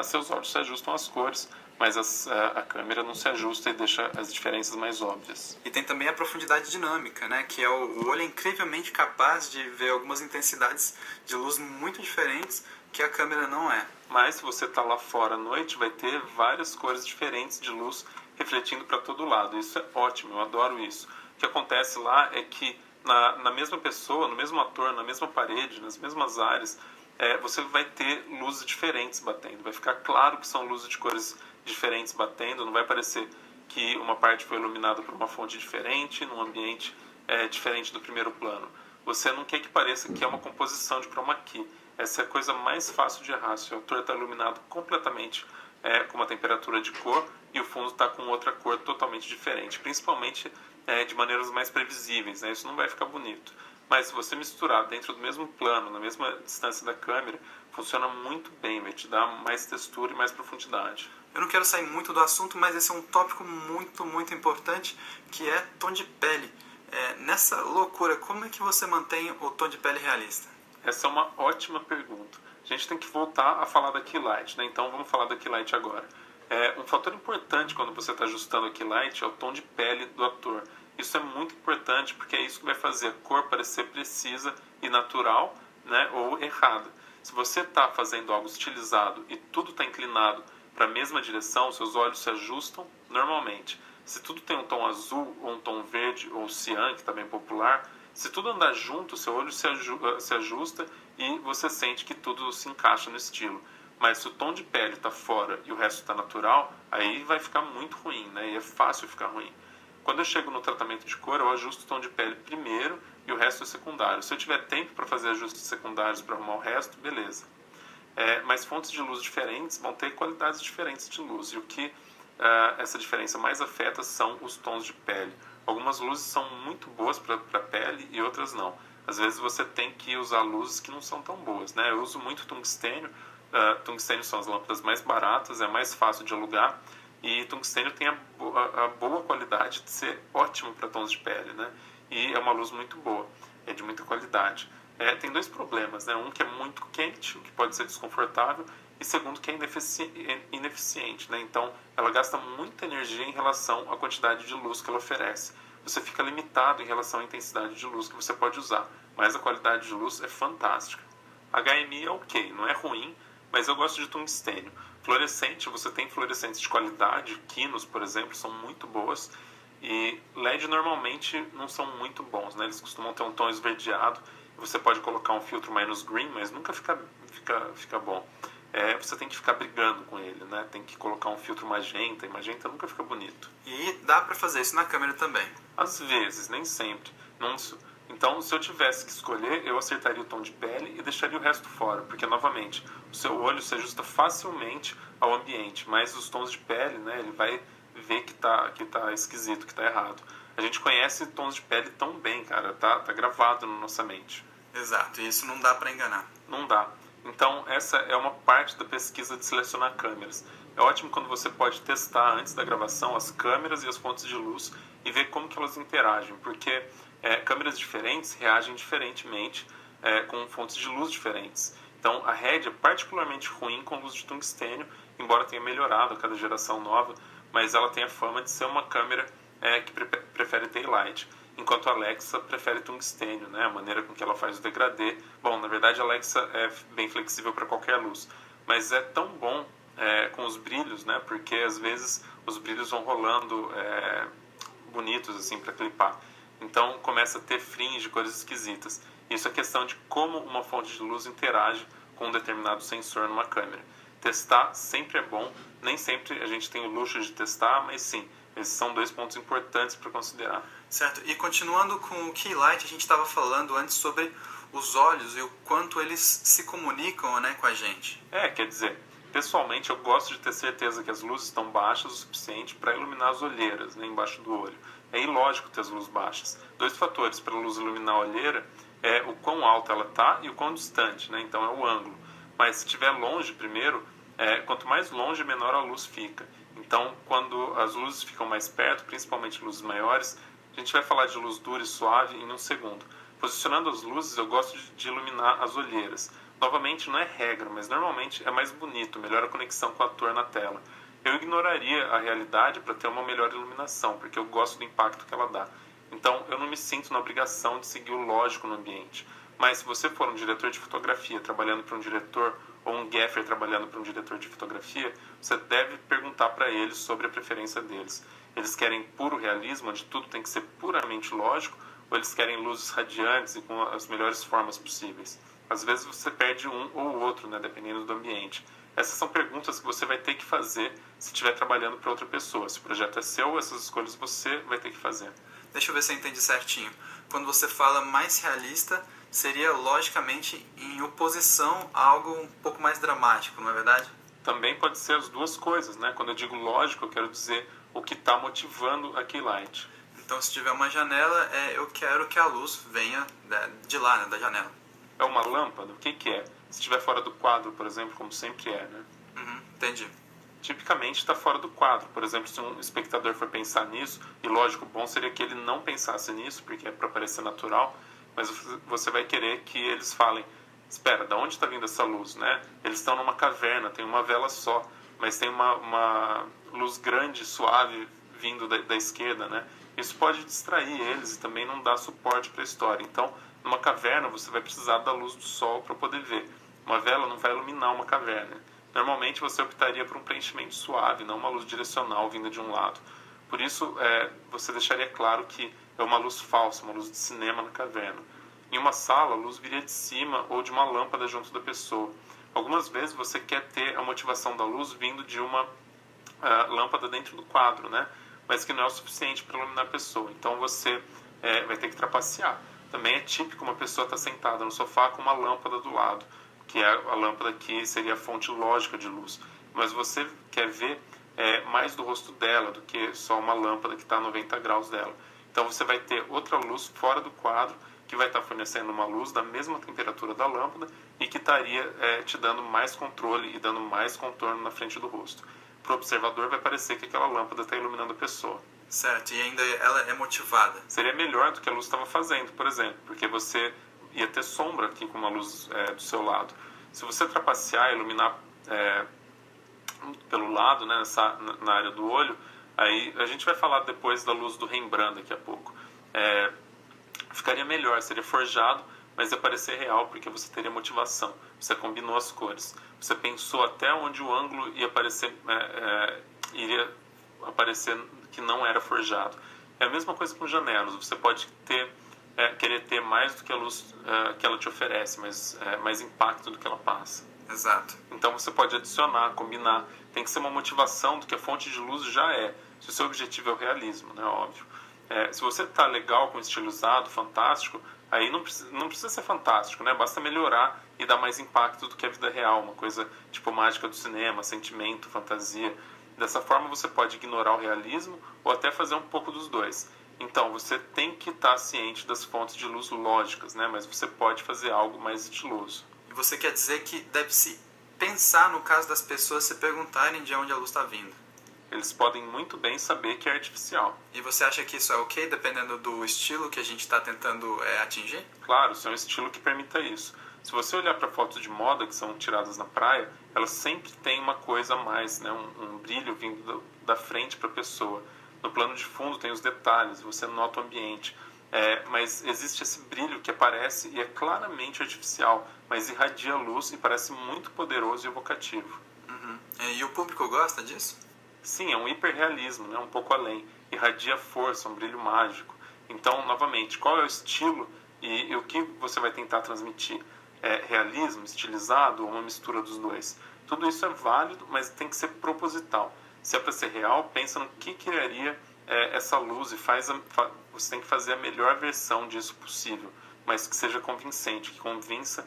seus olhos se ajustam às cores, mas a câmera não se ajusta e deixa as diferenças mais óbvias. E tem também a profundidade dinâmica, né? Que é o olho é incrivelmente capaz de ver algumas intensidades de luz muito diferentes que a câmera não é. Mas se você está lá fora à noite, vai ter várias cores diferentes de luz refletindo para todo lado. Isso é ótimo, eu adoro isso. O que acontece lá é que na mesma pessoa, no mesmo ator, na mesma parede, nas mesmas áreas, você vai ter luzes diferentes batendo. Vai ficar claro que são luzes de cores diferentes batendo, não vai parecer que uma parte foi iluminada por uma fonte diferente, num ambiente diferente do primeiro plano. Você não quer que pareça que é uma composição de chroma key. Essa é a coisa mais fácil de errar. Se o ator está iluminado completamente com uma temperatura de cor e o fundo está com outra cor totalmente diferente, principalmente de maneiras mais previsíveis, né? Isso não vai ficar bonito. Mas se você misturar dentro do mesmo plano, na mesma distância da câmera, funciona muito bem, vai te dar mais textura e mais profundidade. Eu não quero sair muito do assunto, mas esse é um tópico muito, muito importante, que é tom de pele. Nessa loucura, como é que você mantém o tom de pele realista? Essa é uma ótima pergunta. A gente tem que voltar a falar da key light, né? Então vamos falar da key light agora. Um fator importante quando você está ajustando a key light é o tom de pele do ator. Isso é muito importante porque é isso que vai fazer a cor parecer precisa e natural, né, ou errada. Se você está fazendo algo estilizado e tudo está inclinado para a mesma direção, seus olhos se ajustam normalmente. Se tudo tem um tom azul ou um tom verde ou cian, que está bem popular, se tudo andar junto, seu olho se ajusta e você sente que tudo se encaixa no estilo. Mas se o tom de pele está fora e o resto está natural, aí vai ficar muito ruim, né? E é fácil ficar ruim. Quando eu chego no tratamento de cor, eu ajusto o tom de pele primeiro e o resto é secundário. Se eu tiver tempo para fazer ajustes secundários para arrumar o resto, beleza. Mas fontes de luz diferentes vão ter qualidades diferentes de luz, e o que essa diferença mais afeta são os tons de pele. Algumas luzes são muito boas para a pele e outras não. Às vezes você tem que usar luzes que não são tão boas, né? Eu uso muito tungstênio. Tungstênio são as lâmpadas mais baratas, é mais fácil de alugar, e tungstênio tem a boa qualidade de ser ótimo para tons de pele, né? E é uma luz muito boa, é de muita qualidade. Tem dois problemas, né? Um que é muito quente, o que pode ser desconfortável, e segundo que é ineficiente, né? Então ela gasta muita energia em relação à quantidade de luz que ela oferece. Você fica limitado em relação à intensidade de luz que você pode usar, mas a qualidade de luz é fantástica. HMI é ok, não é ruim, mas eu gosto de tungstênio. Fluorescente, você tem fluorescentes de qualidade, Kinos, por exemplo, são muito boas, e LED normalmente não são muito bons, né? Eles costumam ter um tom esverdeado, e você pode colocar um filtro minus green, mas nunca fica bom. Você tem que ficar brigando com ele, né? Tem que colocar um filtro magenta, e magenta nunca fica bonito. E dá para fazer isso na câmera também? Às vezes, nem sempre. Então, se eu tivesse que escolher, eu acertaria o tom de pele e deixaria o resto fora, porque, novamente, o seu olho se ajusta facilmente ao ambiente, mas os tons de pele, né, ele vai ver que tá esquisito, que tá errado. A gente conhece tons de pele tão bem, cara, tá gravado na nossa mente. Exato, e isso não dá para enganar. Não dá. Então, essa é uma parte da pesquisa de selecionar câmeras. É ótimo quando você pode testar antes da gravação as câmeras e as fontes de luz e ver como que elas interagem, porque câmeras diferentes reagem diferentemente com fontes de luz diferentes. Então, a Red é particularmente ruim com luz de tungstênio, embora tenha melhorado a cada geração nova, mas ela tem a fama de ser uma câmera que prefere daylight, enquanto a Alexa prefere tungstênio, né? A maneira com que ela faz o degradê. Bom, na verdade a Alexa é bem flexível para qualquer luz, mas é tão bom com os brilhos, né? Porque às vezes os brilhos vão rolando bonitos assim para clipar. Então começa a ter fringe, cores esquisitas. Isso é questão de como uma fonte de luz interage com um determinado sensor numa câmera. Testar sempre é bom, nem sempre a gente tem o luxo de testar, mas sim, esses são dois pontos importantes para considerar. Certo, e continuando com o Key Light, a gente estava falando antes sobre os olhos e o quanto eles se comunicam, né, com a gente. Quer dizer, pessoalmente eu gosto de ter certeza que as luzes estão baixas o suficiente para iluminar as olheiras, né, embaixo do olho. É ilógico ter as luzes baixas. Dois fatores para a luz iluminar a olheira é o quão alta ela está e o quão distante, né, então é o ângulo. Mas se estiver longe primeiro, quanto mais longe, menor a luz fica. Então, quando as luzes ficam mais perto, principalmente luzes maiores, a gente vai falar de luz dura e suave em um segundo. Posicionando as luzes, eu gosto de iluminar as olheiras. Novamente, não é regra, mas normalmente é mais bonito, melhora a conexão com o ator na tela. Eu ignoraria a realidade para ter uma melhor iluminação, porque eu gosto do impacto que ela dá. Então, eu não me sinto na obrigação de seguir o lógico no ambiente. Mas se você for um diretor de fotografia trabalhando para um diretor, ou um gaffer trabalhando para um diretor de fotografia, você deve perguntar para eles sobre a preferência deles. Eles querem puro realismo, onde tudo tem que ser puramente lógico, ou eles querem luzes radiantes e com as melhores formas possíveis? Às vezes você perde um ou o outro, né, dependendo do ambiente. Essas são perguntas que você vai ter que fazer se estiver trabalhando para outra pessoa. Se o projeto é seu, essas escolhas você vai ter que fazer. Deixa eu ver se eu entendi certinho. Quando você fala mais realista, seria logicamente em oposição a algo um pouco mais dramático, não é verdade? Também pode ser as duas coisas, né? Quando eu digo lógico, eu quero dizer o que está motivando a key light. Então, se tiver uma janela, eu quero que a luz venha de lá, né, da janela. É uma lâmpada? O que é? Se estiver fora do quadro, por exemplo, como sempre é, né? Entendi. Tipicamente está fora do quadro. Por exemplo, se um espectador for pensar nisso, e lógico, bom seria que ele não pensasse nisso, porque é para parecer natural, mas você vai querer que eles falem, espera, de onde está vindo essa luz, né? Eles estão numa caverna, tem uma vela só, mas tem uma luz grande, suave, vindo da esquerda, né? Isso pode distrair eles e também não dar suporte para a história. Então, numa caverna, você vai precisar da luz do sol para poder ver. Uma vela não vai iluminar uma caverna. Normalmente, você optaria por um preenchimento suave, não uma luz direcional vinda de um lado. Por isso, você deixaria claro que é uma luz falsa, uma luz de cinema na caverna. Em uma sala, a luz viria de cima ou de uma lâmpada junto da pessoa. Algumas vezes você quer ter a motivação da luz vindo de uma lâmpada dentro do quadro, né? Mas que não é o suficiente para iluminar a pessoa. Então você vai ter que trapacear. Também é típico uma pessoa estar sentada no sofá com uma lâmpada do lado, que é a lâmpada que seria a fonte lógica de luz. Mas você quer ver mais do rosto dela do que só uma lâmpada que está a 90 graus dela. Então você vai ter outra luz fora do quadro que vai estar fornecendo uma luz da mesma temperatura da lâmpada e que estaria te dando mais controle e dando mais contorno na frente do rosto. Para o observador vai parecer que aquela lâmpada está iluminando a pessoa. Certo, e ainda ela é motivada. Seria melhor do que a luz estava fazendo, por exemplo, porque você ia ter sombra aqui com uma luz do seu lado. Se você trapacear e iluminar pelo lado, né, na área do olho, aí a gente vai falar depois da luz do Rembrandt daqui a pouco. Ficaria melhor, seria forjado, mas ia parecer real porque você teria motivação. Você combinou as cores. Você pensou até onde o ângulo ia aparecer, iria aparecer que não era forjado. É a mesma coisa com janelas. Você pode querer ter mais do que a luz que ela te oferece, mas mais impacto do que ela passa. Exato. Então você pode adicionar, combinar. Tem que ser uma motivação do que a fonte de luz já é. Se o seu objetivo é o realismo, né? Óbvio. Se você está legal com estilizado, fantástico, aí não precisa ser fantástico, né? Basta melhorar e dar mais impacto do que a vida real, uma coisa tipo mágica do cinema, sentimento, fantasia. Dessa forma você pode ignorar o realismo ou até fazer um pouco dos dois. Então você tem que estar ciente das fontes de luz lógicas, né? Mas você pode fazer algo mais estiloso. E você quer dizer que deve-se pensar no caso das pessoas se perguntarem de onde a luz está vindo. Eles podem muito bem saber que é artificial. E você acha que isso é ok, dependendo do estilo que a gente está tentando atingir? Claro, isso é um estilo que permita isso. Se você olhar para fotos de moda que são tiradas na praia, elas sempre têm uma coisa a mais, né? um brilho vindo da frente para a pessoa. No plano de fundo tem os detalhes, você nota o ambiente. Mas existe esse brilho que aparece e é claramente artificial, mas irradia luz e parece muito poderoso e evocativo. Uhum. E o público gosta disso? Sim, é um hiperrealismo, né? Um pouco além. Irradia força, um brilho mágico. Então, novamente, qual é o estilo e o que você vai tentar transmitir? Realismo, estilizado ou uma mistura dos dois? Tudo isso é válido, mas tem que ser proposital. Se é para ser real, pensa no que criaria essa luz e você tem que fazer a melhor versão disso possível, mas que seja convincente, que convença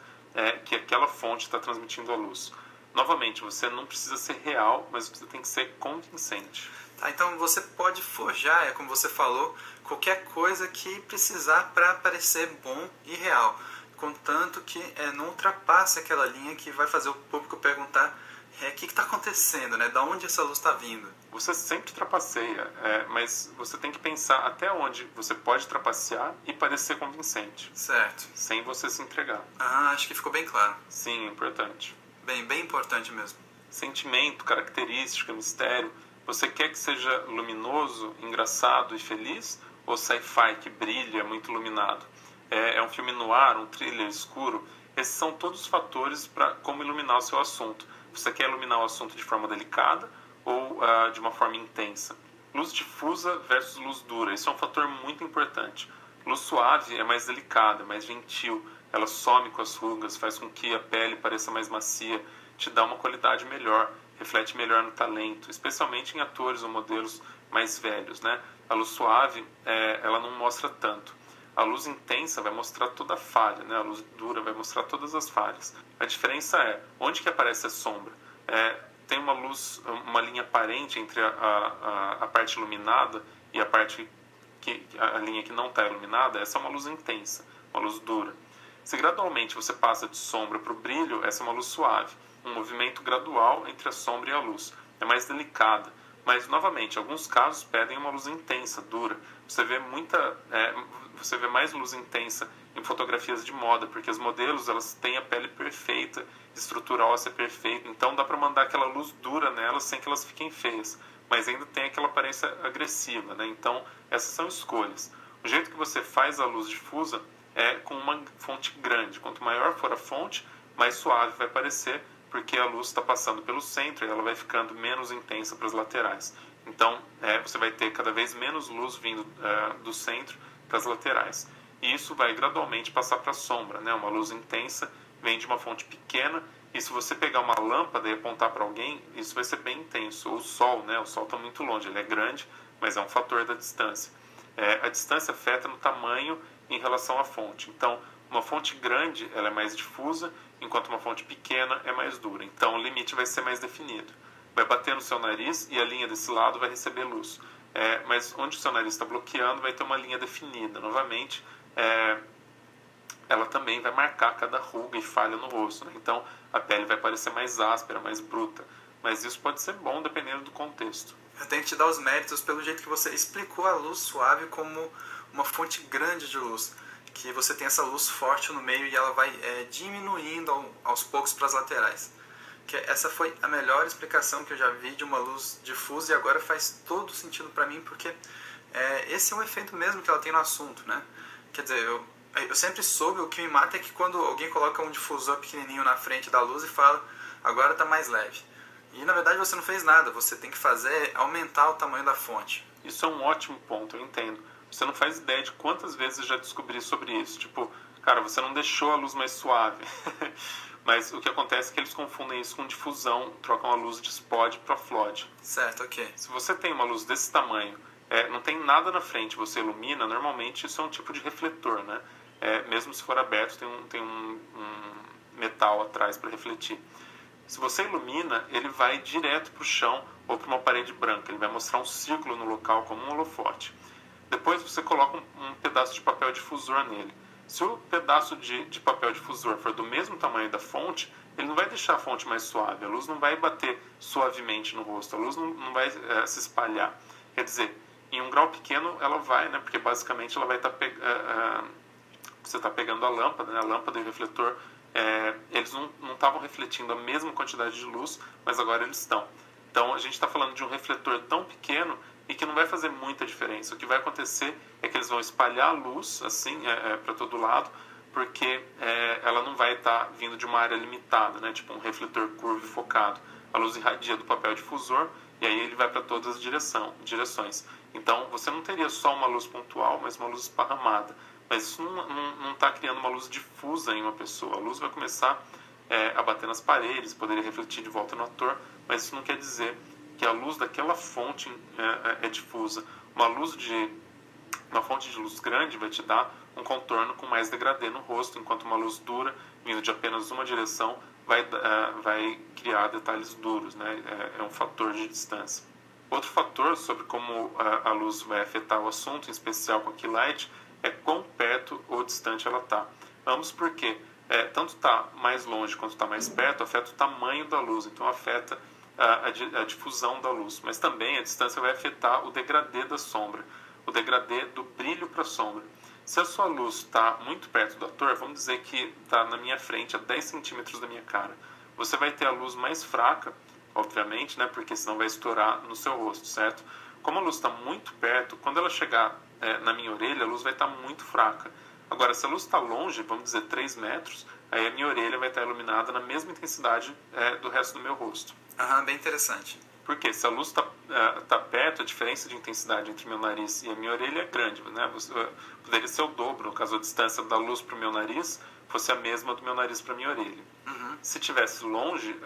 que aquela fonte está transmitindo a luz. Novamente, você não precisa ser real, mas você tem que ser convincente. Tá, então você pode forjar, como você falou, qualquer coisa que precisar para parecer bom e real, contanto que não ultrapasse aquela linha que vai fazer o público perguntar o que está acontecendo, né? Da onde essa luz está vindo. Você sempre trapaceia, mas você tem que pensar até onde você pode trapacear e parecer convincente. Certo. Sem você se entregar. Acho que ficou bem claro. Sim, é importante. Bem importante mesmo. Sentimento, característica, mistério. Você quer que seja luminoso, engraçado e feliz? Ou sci-fi que brilha, muito iluminado? É um filme noir, um thriller escuro? Esses são todos fatores para como iluminar o seu assunto. Você quer iluminar o assunto de forma delicada ou de uma forma intensa? Luz difusa versus luz dura. Isso é um fator muito importante. Luz suave é mais delicada, mais gentil. Ela some com as rugas, faz com que a pele pareça mais macia, te dá uma qualidade melhor, reflete melhor no talento, especialmente em atores ou modelos mais velhos, né? A luz suave, ela não mostra tanto. A luz intensa vai mostrar toda a falha, né? A luz dura vai mostrar todas as falhas. A diferença é, onde que aparece a sombra? Tem uma luz, uma linha aparente entre a parte iluminada e a linha que não está iluminada. Essa é uma luz intensa, uma luz dura. Se gradualmente você passa de sombra para o brilho, essa é uma luz suave, um movimento gradual entre a sombra e a luz. É mais delicada, mas novamente, alguns casos pedem uma luz intensa, dura. Você vê mais luz intensa em fotografias de moda, porque as modelos elas têm a pele perfeita, estrutura óssea perfeita, então dá para mandar aquela luz dura nelas sem que elas fiquem feias, mas ainda tem aquela aparência agressiva, né? Então essas são escolhas. O jeito que você faz a luz difusa é com uma fonte grande. Quanto maior for a fonte, mais suave vai parecer, porque a luz está passando pelo centro e ela vai ficando menos intensa para as laterais. Então, você vai ter cada vez menos luz vindo do centro para as laterais. E isso vai gradualmente passar para a sombra, né? Uma luz intensa vem de uma fonte pequena, e se você pegar uma lâmpada e apontar para alguém, isso vai ser bem intenso. Ou o sol, né? O sol está muito longe, ele é grande, mas é um fator da distância. A distância afeta no tamanho em relação à fonte. Então, uma fonte grande ela é mais difusa, enquanto uma fonte pequena é mais dura. Então, o limite vai ser mais definido. Vai bater no seu nariz e a linha desse lado vai receber luz. Mas onde o seu nariz está bloqueando, vai ter uma linha definida. Novamente, ela também vai marcar cada ruga e falha no rosto, né? Então, a pele vai parecer mais áspera, mais bruta. Mas isso pode ser bom dependendo do contexto. Eu tenho que te dar os méritos pelo jeito que você explicou a luz suave como uma fonte grande de luz. Que você tem essa luz forte no meio e ela vai diminuindo aos poucos para as laterais. Que essa foi a melhor explicação que eu já vi de uma luz difusa e agora faz todo sentido para mim, porque esse é um efeito mesmo que ela tem no assunto, né? Quer dizer, eu sempre soube, o que me mata é que quando alguém coloca um difusor pequenininho na frente da luz e fala, agora está mais leve. E na verdade você não fez nada, você tem que fazer aumentar o tamanho da fonte. Isso é um ótimo ponto, eu entendo. Você não faz ideia de quantas vezes eu já descobri sobre isso. Tipo, cara, você não deixou a luz mais suave. Mas o que acontece é que eles confundem isso com difusão, trocam a luz de spot para flood. Certo, ok. Se você tem uma luz desse tamanho, não tem nada na frente, você ilumina, normalmente isso é um tipo de refletor, né? Mesmo se for aberto, tem um metal atrás para refletir. Se você ilumina, ele vai direto para o chão ou para uma parede branca. Ele vai mostrar um círculo no local como um holofote. Depois você coloca um pedaço de papel difusor nele. Se o pedaço de papel difusor for do mesmo tamanho da fonte, ele não vai deixar a fonte mais suave. A luz não vai bater suavemente no rosto. A luz não vai se espalhar. Quer dizer, em um grau pequeno ela vai, né? Porque basicamente ela vai estar você está pegando a lâmpada, né? A lâmpada e o refletor. Eles não estavam refletindo a mesma quantidade de luz, mas agora eles estão. Então a gente está falando de um refletor tão pequeno e que não vai fazer muita diferença. O que vai acontecer é que eles vão espalhar a luz assim para todo lado, porque ela não vai estar vindo de uma área limitada, né? Tipo um refletor curvo e focado. A luz irradia do papel difusor e aí ele vai para todas as direções. Então você não teria só uma luz pontual, mas uma luz esparramada. Mas isso não está criando uma luz difusa em uma pessoa. A luz vai começar a bater nas paredes, poderia refletir de volta no ator, mas isso não quer dizer que a luz daquela fonte é difusa. Uma fonte de luz grande vai te dar um contorno com mais degradê no rosto, enquanto uma luz dura, vindo de apenas uma direção, vai criar detalhes duros, né? É um fator de distância. Outro fator sobre como a luz vai afetar o assunto, em especial com a key light, é quão perto ou distante ela está. Ambos porque tanto está mais longe quanto está mais perto, afeta o tamanho da luz, então afeta a difusão da luz. Mas também a distância vai afetar o degradê da sombra, o degradê do brilho para a sombra. Se a sua luz está muito perto do ator, vamos dizer que está na minha frente, a 10 centímetros da minha cara, você vai ter a luz mais fraca, obviamente, né, porque senão vai estourar no seu rosto, certo? Como a luz está muito perto, quando ela chegar na minha orelha, a luz vai estar muito fraca. Agora, se a luz está longe, vamos dizer 3 metros, aí a minha orelha vai estar iluminada na mesma intensidade do resto do meu rosto. Bem interessante. Porque se a luz está perto, a diferença de intensidade entre meu nariz e a minha orelha é grande, né? Poderia ser o dobro, no caso a distância da luz para o meu nariz fosse a mesma do meu nariz para a minha orelha. Uhum. Se estivesse longe,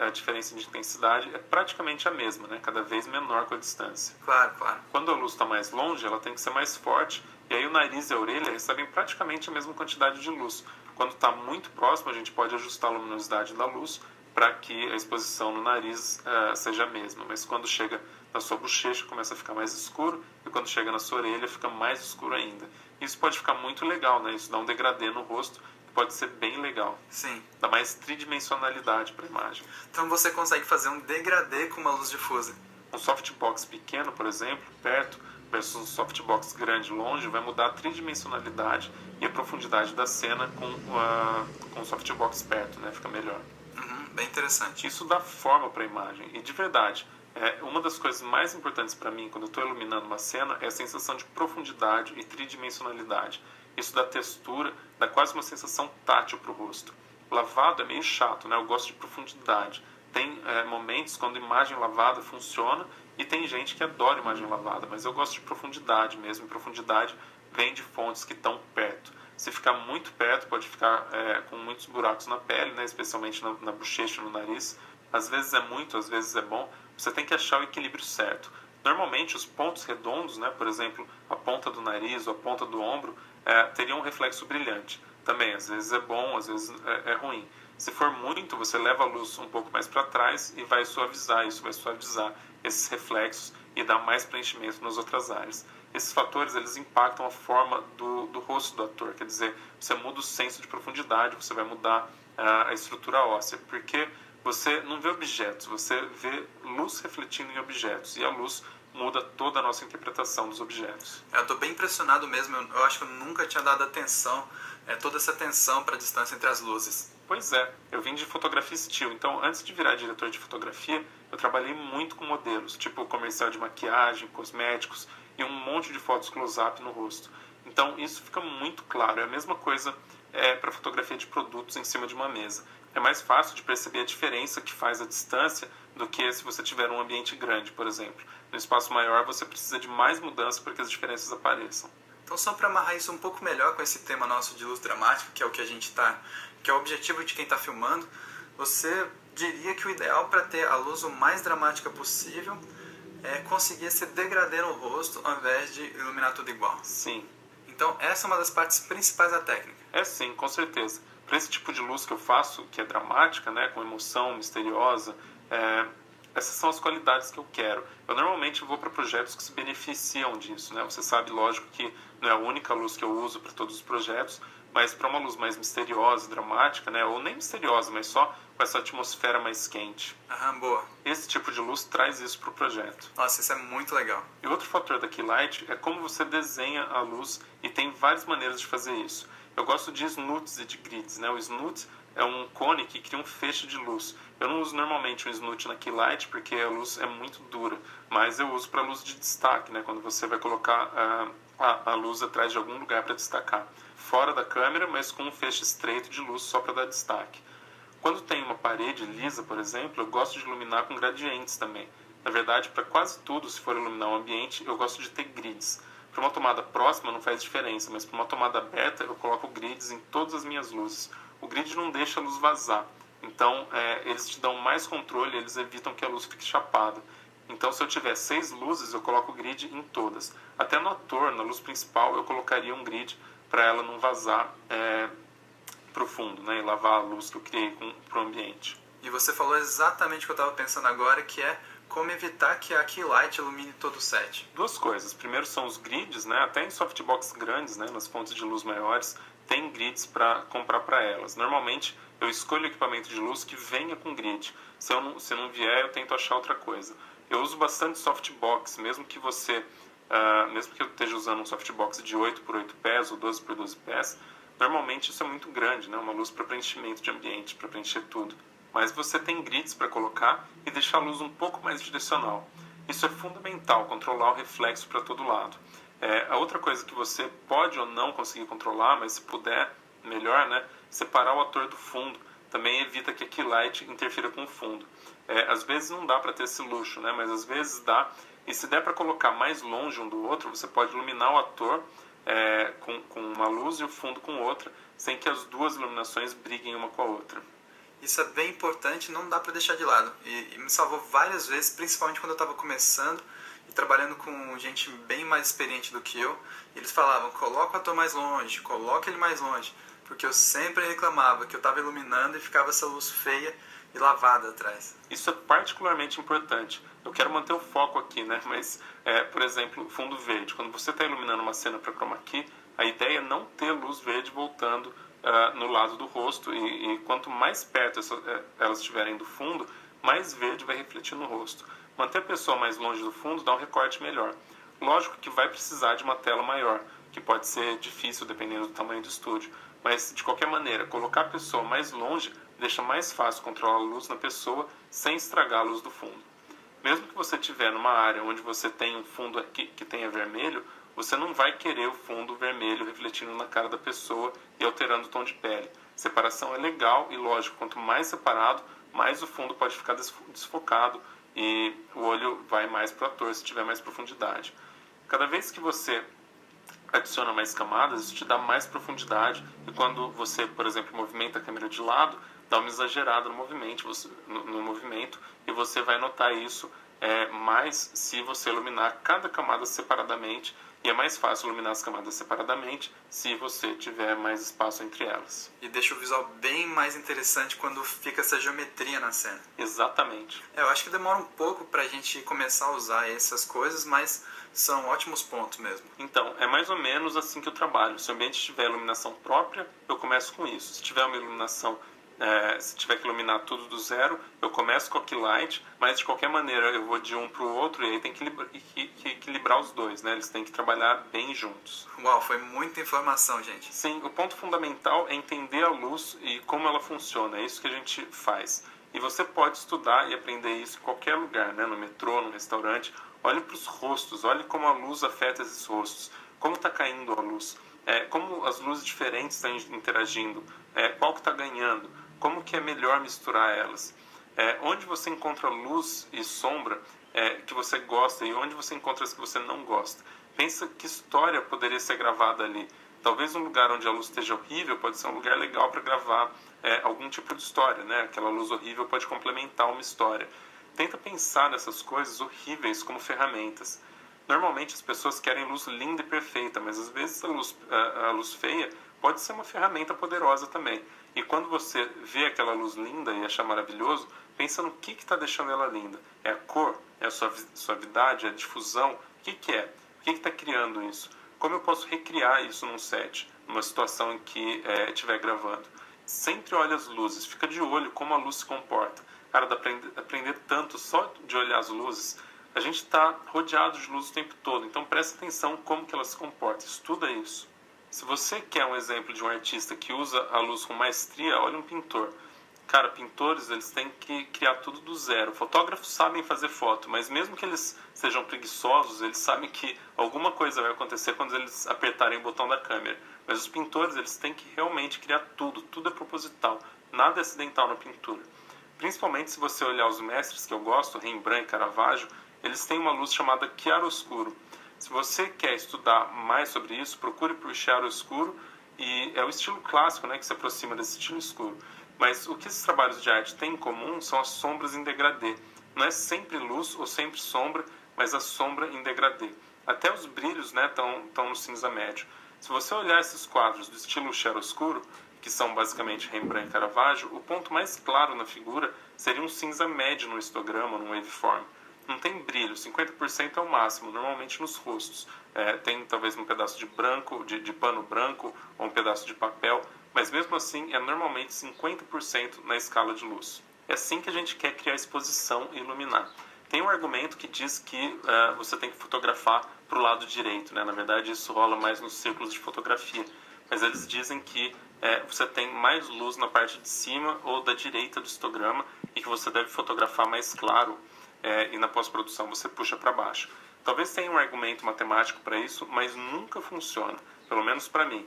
a diferença de intensidade é praticamente a mesma, né? Cada vez menor com a distância. Claro, claro. Quando a luz está mais longe, ela tem que ser mais forte, e aí o nariz e a orelha recebem praticamente a mesma quantidade de luz. Quando está muito próximo, a gente pode ajustar a luminosidade da luz para que a exposição no nariz seja a mesma. Mas quando chega na sua bochecha, começa a ficar mais escuro, e quando chega na sua orelha, fica mais escuro ainda. Isso pode ficar muito legal, né? Isso dá um degradê no rosto, que pode ser bem legal. Sim. Dá mais tridimensionalidade para a imagem. Então você consegue fazer um degradê com uma luz difusa. Um softbox pequeno, por exemplo, perto, versus um softbox grande longe, vai mudar a tridimensionalidade e a profundidade da cena com o softbox perto, né? Fica melhor. Bem interessante. Isso dá forma para a imagem. E de verdade, uma das coisas mais importantes para mim quando eu estou iluminando uma cena é a sensação de profundidade e tridimensionalidade. Isso dá textura, dá quase uma sensação tátil para o rosto. Lavado é meio chato, né? Eu gosto de profundidade. Tem momentos quando imagem lavada funciona e tem gente que adora imagem lavada, mas eu gosto de profundidade mesmo. Profundidade vem de fontes que estão perto. Se ficar muito perto, pode ficar com muitos buracos na pele, né? Especialmente na bochecha, no nariz. Às vezes é muito, às vezes é bom. Você tem que achar o equilíbrio certo. Normalmente, os pontos redondos, né? Por exemplo, a ponta do nariz ou a ponta do ombro, teria um reflexo brilhante. Também, às vezes é bom, às vezes é ruim. Se for muito, você leva a luz um pouco mais para trás e vai suavizar isso, vai suavizar esses reflexos e dar mais preenchimento nas outras áreas. Esses fatores, eles impactam a forma do rosto do ator, quer dizer, você muda o senso de profundidade, você vai mudar a estrutura óssea, porque você não vê objetos, você vê luz refletindo em objetos, e a luz muda toda a nossa interpretação dos objetos. Eu estou bem impressionado mesmo, eu acho que eu nunca tinha dado atenção, toda essa atenção para a distância entre as luzes. Pois é, eu vim de fotografia still, então antes de virar diretor de fotografia, eu trabalhei muito com modelos, tipo comercial de maquiagem, cosméticos e um monte de fotos close-up no rosto. Então isso fica muito claro, é a mesma coisa para fotografia de produtos em cima de uma mesa. É mais fácil de perceber a diferença que faz a distância do que se você tiver um ambiente grande, por exemplo. No espaço maior você precisa de mais mudança para que as diferenças apareçam. Então, só para amarrar isso um pouco melhor com esse tema nosso de luz dramática, que é o que a gente que é o objetivo de quem está filmando, você diria que o ideal para ter a luz o mais dramática possível é conseguir esse degradê no rosto ao invés de iluminar tudo igual? Sim. Então, essa é uma das partes principais da técnica. É sim, com certeza. Para esse tipo de luz que eu faço, que é dramática, né, com emoção misteriosa, essas são as qualidades que eu quero. Eu normalmente vou para projetos que se beneficiam disso, né? Você sabe, lógico, que não é a única luz que eu uso para todos os projetos, mas para uma luz mais misteriosa, dramática, né? Ou nem misteriosa, mas só com essa atmosfera mais quente. Aham, boa. Esse tipo de luz traz isso para o projeto. Nossa, isso é muito legal. E outro fator da Keylight é como você desenha a luz, e tem várias maneiras de fazer isso. Eu gosto de snoots e de grids, né? O snoot é um cone que cria um feixe de luz. Eu não uso normalmente um snoot na Keylight porque a luz é muito dura, mas eu uso para luz de destaque, né? Quando você vai colocar a luz atrás de algum lugar para destacar. Fora da câmera, mas com um feixe estreito de luz só para dar destaque. Quando tem uma parede lisa, por exemplo, eu gosto de iluminar com gradientes também. Na verdade, para quase tudo, se for iluminar um ambiente, eu gosto de ter grids. Para uma tomada próxima não faz diferença, mas para uma tomada aberta eu coloco grids em todas as minhas luzes. O grid não deixa a luz vazar, então eles te dão mais controle, eles evitam que a luz fique chapada. Então se eu tiver 6 luzes, eu coloco o grid em todas. Até no ator, na luz principal, eu colocaria um grid para ela não vazar para o fundo, né, e lavar a luz que eu criei para o ambiente. E você falou exatamente o que eu estava pensando agora, que é como evitar que a Keylight ilumine todo o set. Duas coisas. Primeiro são os grids, né? Até em softbox grandes, né? Nas fontes de luz maiores, tem grids para comprar para elas. Normalmente eu escolho equipamento de luz que venha com grid. Se não vier, eu tento achar outra coisa. Eu uso bastante softbox, mesmo que eu esteja usando um softbox de 8 por 8 pés ou 12 por 12 pés, normalmente isso é muito grande, né? Uma luz para preenchimento de ambiente, para preencher tudo. Mas você tem grids para colocar e deixar a luz um pouco mais direcional. Isso é fundamental, controlar o reflexo para todo lado. A outra coisa que você pode ou não conseguir controlar, mas se puder, melhor, né? Separar o ator do fundo. Também evita que a Keylight interfira com o fundo. Às vezes não dá para ter esse luxo, né? Mas às vezes dá. E se der para colocar mais longe um do outro, você pode iluminar o ator com uma luz e o fundo com outra, sem que as duas iluminações briguem uma com a outra. Isso é bem importante, não dá para deixar de lado. E me salvou várias vezes, principalmente quando eu estava começando e trabalhando com gente bem mais experiente do que eu. Eles falavam, coloca o ator mais longe, coloca ele mais longe. Porque eu sempre reclamava que eu estava iluminando e ficava essa luz feia e lavada atrás. Isso é particularmente importante. Eu quero manter o foco aqui, né? Mas, por exemplo, fundo verde. Quando você está iluminando uma cena para chroma key, a ideia é não ter luz verde voltando no lado do rosto, e quanto mais perto elas estiverem do fundo, mais verde vai refletir no rosto. Manter a pessoa mais longe do fundo dá um recorte melhor. Lógico que vai precisar de uma tela maior, que pode ser difícil dependendo do tamanho do estúdio, mas de qualquer maneira, colocar a pessoa mais longe deixa mais fácil controlar a luz na pessoa sem estragar a luz do fundo. Mesmo que você estiver numa área onde você tem um fundo que tenha vermelho, você não vai querer o fundo vermelho refletindo na cara da pessoa e alterando o tom de pele. Separação é legal e, lógico, quanto mais separado, mais o fundo pode ficar desfocado e o olho vai mais para o ator se tiver mais profundidade. Cada vez que você adiciona mais camadas, isso te dá mais profundidade, e quando você, por exemplo, movimenta a câmera de lado, dá uma exagerada no movimento e você vai notar isso mais se você iluminar cada camada separadamente, e é mais fácil iluminar as camadas separadamente se você tiver mais espaço entre elas. E deixa o visual bem mais interessante quando fica essa geometria na cena. Exatamente. Eu acho que demora um pouco pra gente começar a usar essas coisas, mas são ótimos pontos mesmo. Então, é mais ou menos assim que eu trabalho. Se o ambiente tiver iluminação própria, eu começo com isso. Se tiver uma iluminação, se tiver que iluminar tudo do zero, eu começo com a keylight, mas de qualquer maneira eu vou de um para o outro e aí tem que equilibrar os dois, né? Eles têm que trabalhar bem juntos. Uau, foi muita informação, gente. Sim, o ponto fundamental é entender a luz e como ela funciona. É isso que a gente faz. E você pode estudar e aprender isso em qualquer lugar, né? No metrô, no restaurante. Olhe para os rostos, olhe como a luz afeta esses rostos, como está caindo a luz, como as luzes diferentes estão interagindo, qual que está ganhando, como que é melhor misturar elas, onde você encontra luz e sombra que você gosta e onde você encontra as que você não gosta. Pensa que história poderia ser gravada ali. Talvez um lugar onde a luz esteja horrível pode ser um lugar legal para gravar algum tipo de história, né? Aquela luz horrível pode complementar uma história. Tenta pensar nessas coisas horríveis como ferramentas. Normalmente as pessoas querem luz linda e perfeita, mas às vezes a luz feia pode ser uma ferramenta poderosa também. E quando você vê aquela luz linda e acha maravilhoso, pensa no que está deixando ela linda. É a cor? É a suavidade? É a difusão? O que é? O que está criando isso? Como eu posso recriar isso num set, numa situação em que estiver gravando? Sempre olhe as luzes, fica de olho como a luz se comporta. Cara, dá para aprender tanto só de olhar as luzes. A gente está rodeado de luz o tempo todo, então presta atenção como que ela se comporta, estuda isso. Se você quer um exemplo de um artista que usa a luz com maestria, olha um pintor. Cara, pintores, eles têm que criar tudo do zero. Fotógrafos sabem fazer foto, mas mesmo que eles sejam preguiçosos, eles sabem que alguma coisa vai acontecer quando eles apertarem o botão da câmera. Mas os pintores, eles têm que realmente criar tudo, tudo é proposital, nada é acidental na pintura. Principalmente se você olhar os mestres que eu gosto, Rembrandt e Caravaggio, eles têm uma luz chamada chiaroscuro. Se você quer estudar mais sobre isso, procure por chiaroscuro, e é o estilo clássico, né, que se aproxima desse estilo escuro. Mas o que esses trabalhos de arte têm em comum são as sombras em degradê. Não é sempre luz ou sempre sombra, mas a sombra em degradê. Até os brilhos, né, estão no cinza médio. Se você olhar esses quadros do estilo chiaroscuro, que são basicamente Rembrandt e Caravaggio, o ponto mais claro na figura seria um cinza médio no histograma, no waveform. Não tem brilho, 50% é o máximo, normalmente nos rostos. Tem talvez um pedaço de branco, de pano branco, ou um pedaço de papel, mas mesmo assim é normalmente 50% na escala de luz. É assim que a gente quer criar exposição e iluminar. Tem um argumento que diz que você tem que fotografar para o lado direito, né? Na verdade isso rola mais nos círculos de fotografia, mas eles dizem que você tem mais luz na parte de cima ou da direita do histograma e que você deve fotografar mais claro e na pós-produção você puxa para baixo. Talvez tenha um argumento matemático para isso, mas nunca funciona, pelo menos para mim.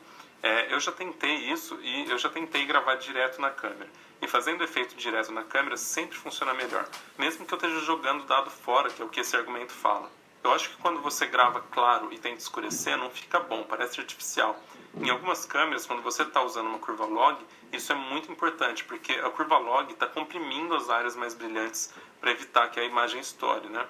Eu já tentei isso e eu já tentei gravar direto na câmera. E fazendo efeito direto na câmera sempre funciona melhor, mesmo que eu esteja jogando dado fora, que é o que esse argumento fala. Eu acho que quando você grava claro e tenta escurecer, não fica bom, parece artificial. Em algumas câmeras, quando você está usando uma curva log, isso é muito importante, porque a curva log está comprimindo as áreas mais brilhantes para evitar que a imagem estoure, né?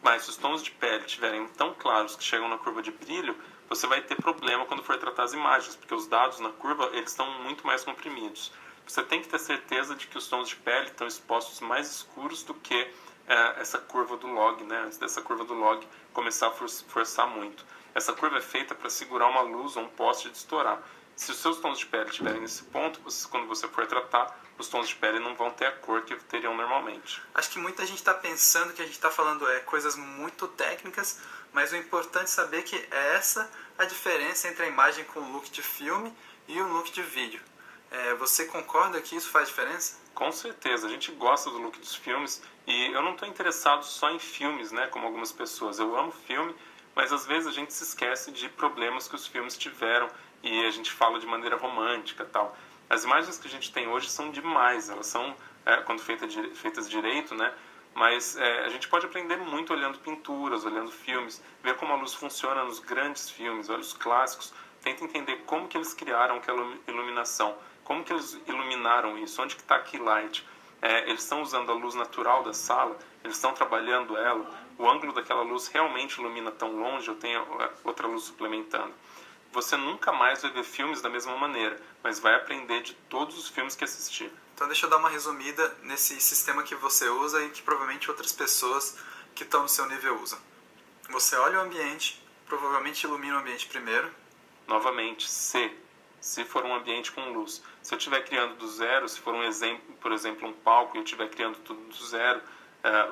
Mas se os tons de pele estiverem tão claros que chegam na curva de brilho, você vai ter problema quando for tratar as imagens, porque os dados na curva eles estão muito mais comprimidos. Você tem que ter certeza de que os tons de pele estão expostos mais escuros do que essa curva do log, né? Antes dessa curva do log começar a forçar muito. Essa curva é feita para segurar uma luz ou um poste de estourar. Se os seus tons de pele estiverem nesse ponto, quando você for tratar, os tons de pele não vão ter a cor que teriam normalmente. Acho que muita gente está pensando que a gente está falando coisas muito técnicas, mas o importante é saber que é essa a diferença entre a imagem com o look de filme e o look de vídeo. Você concorda que isso faz diferença? Com certeza, a gente gosta do look dos filmes e eu não estou interessado só em filmes, né, como algumas pessoas. Eu amo filme, mas às vezes a gente se esquece de problemas que os filmes tiveram e a gente fala de maneira romântica e tal. As imagens que a gente tem hoje são demais, elas são, quando feitas direito, né? Mas a gente pode aprender muito olhando pinturas, olhando filmes, ver como a luz funciona nos grandes filmes, olha os clássicos, tenta entender como que eles criaram aquela iluminação, como que eles iluminaram isso, onde que está a keylight. eles estão usando a luz natural da sala, eles estão trabalhando ela, o ângulo daquela luz realmente ilumina tão longe, eu tenho outra luz suplementando. Você nunca mais vai ver filmes da mesma maneira, mas vai aprender de todos os filmes que assistir. Então deixa eu dar uma resumida nesse sistema que você usa e que provavelmente outras pessoas que estão no seu nível usam. Você olha o ambiente, provavelmente ilumina o ambiente primeiro. Novamente, se for um ambiente com luz. Se eu estiver criando do zero, se for um exemplo, por exemplo, um palco e eu estiver criando tudo do zero,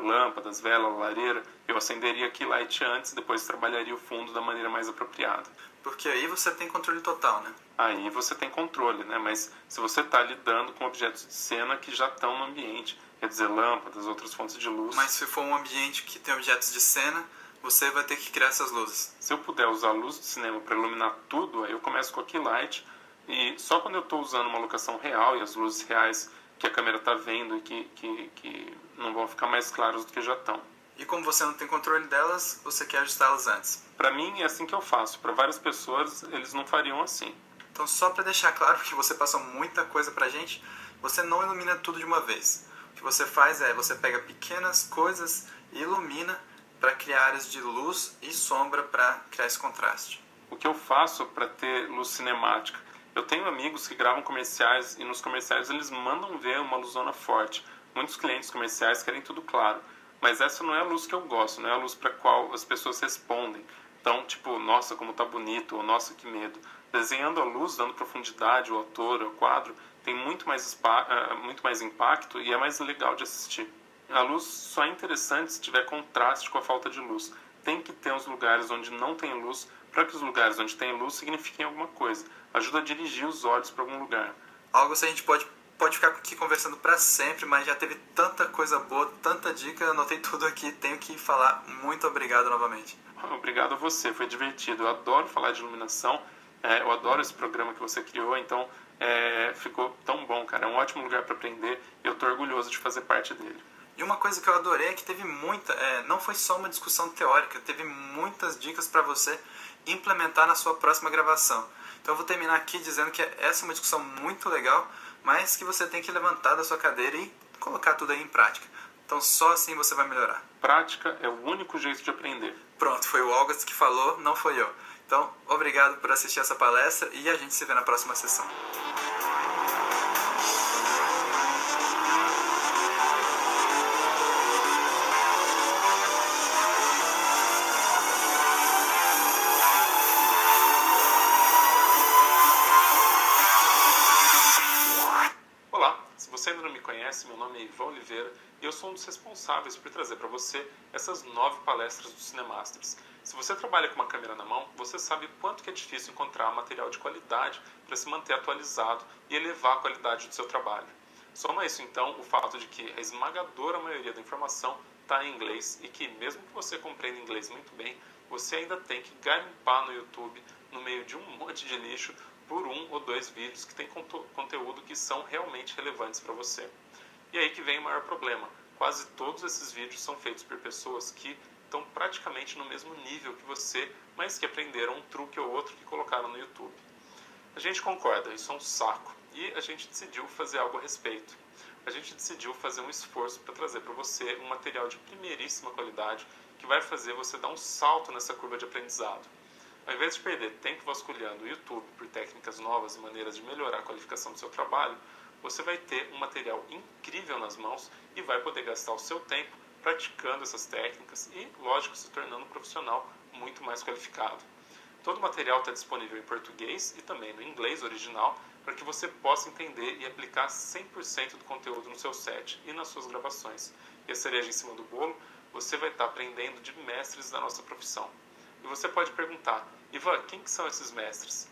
lâmpadas, vela, lareira, eu acenderia aqui light antes, depois trabalharia o fundo da maneira mais apropriada. Porque aí você tem controle total, né? Aí você tem controle, né? Mas se você está lidando com objetos de cena que já estão no ambiente, quer dizer, lâmpadas, outras fontes de luz... Mas se for um ambiente que tem objetos de cena, você vai ter que criar essas luzes. Se eu puder usar a luz de cinema para iluminar tudo, aí eu começo com a key light, e só quando eu estou usando uma locação real e as luzes reais que a câmera está vendo e que não vão ficar mais claras do que já estão. E como você não tem controle delas, você quer ajustá-las antes? Para mim é assim que eu faço. Para várias pessoas eles não fariam assim. Então só para deixar claro que você passou muita coisa pra gente, você não ilumina tudo de uma vez. O que você faz é, você pega pequenas coisas e ilumina para criar áreas de luz e sombra para criar esse contraste. O que eu faço para ter luz cinemática? Eu tenho amigos que gravam comerciais e nos comerciais eles mandam ver uma luzona forte. Muitos clientes comerciais querem tudo claro. Mas essa não é a luz que eu gosto, não é a luz para a qual as pessoas respondem. Então, tipo, nossa, como tá bonito, ou nossa, que medo. Desenhando a luz, dando profundidade ao ator, ao quadro, tem muito mais impacto e é mais legal de assistir. A luz só é interessante se tiver contraste com a falta de luz. Tem que ter os lugares onde não tem luz, para que os lugares onde tem luz signifiquem alguma coisa. Ajuda a dirigir os olhos para algum lugar. Algo que a gente pode ficar aqui conversando para sempre, mas já teve tanta coisa boa, tanta dica, eu anotei tudo aqui, tenho que falar muito obrigado novamente. Obrigado a você, foi divertido. Eu adoro falar de iluminação, eu adoro esse programa que você criou, então ficou tão bom, cara. É um ótimo lugar para aprender e eu estou orgulhoso de fazer parte dele. E uma coisa que eu adorei é que teve não foi só uma discussão teórica, teve muitas dicas para você implementar na sua próxima gravação. Então eu vou terminar aqui dizendo que essa é uma discussão muito legal, mas que você tem que levantar da sua cadeira e colocar tudo aí em prática. Então só assim você vai melhorar. Prática é o único jeito de aprender. Pronto, foi o August que falou, não foi eu. Então, obrigado por assistir essa palestra e a gente se vê na próxima sessão. Se você ainda não me conhece, meu nome é Ivan Oliveira e eu sou um dos responsáveis por trazer para você essas 9 palestras do Cinemasters. Se você trabalha com uma câmera na mão, você sabe quanto que é difícil encontrar material de qualidade para se manter atualizado e elevar a qualidade do seu trabalho. Soma isso então o fato de que a esmagadora maioria da informação está em inglês e que mesmo que você compreenda inglês muito bem, você ainda tem que garimpar no YouTube, no meio de um monte de lixo, por 1 ou 2 vídeos que tem conteúdo que são realmente relevantes para você. E aí que vem o maior problema. Quase todos esses vídeos são feitos por pessoas que estão praticamente no mesmo nível que você, mas que aprenderam um truque ou outro que colocaram no YouTube. A gente concorda, isso é um saco. E a gente decidiu fazer algo a respeito. A gente decidiu fazer um esforço para trazer para você um material de primeiríssima qualidade que vai fazer você dar um salto nessa curva de aprendizado. Ao invés de perder tempo vasculhando o YouTube por técnicas novas e maneiras de melhorar a qualificação do seu trabalho, você vai ter um material incrível nas mãos e vai poder gastar o seu tempo praticando essas técnicas e, lógico, se tornando um profissional muito mais qualificado. Todo o material está disponível em português e também no inglês original para que você possa entender e aplicar 100% do conteúdo no seu set e nas suas gravações. E a cereja em cima do bolo, você vai estar aprendendo de mestres da nossa profissão. E você pode perguntar, Ivan, quem que são esses mestres?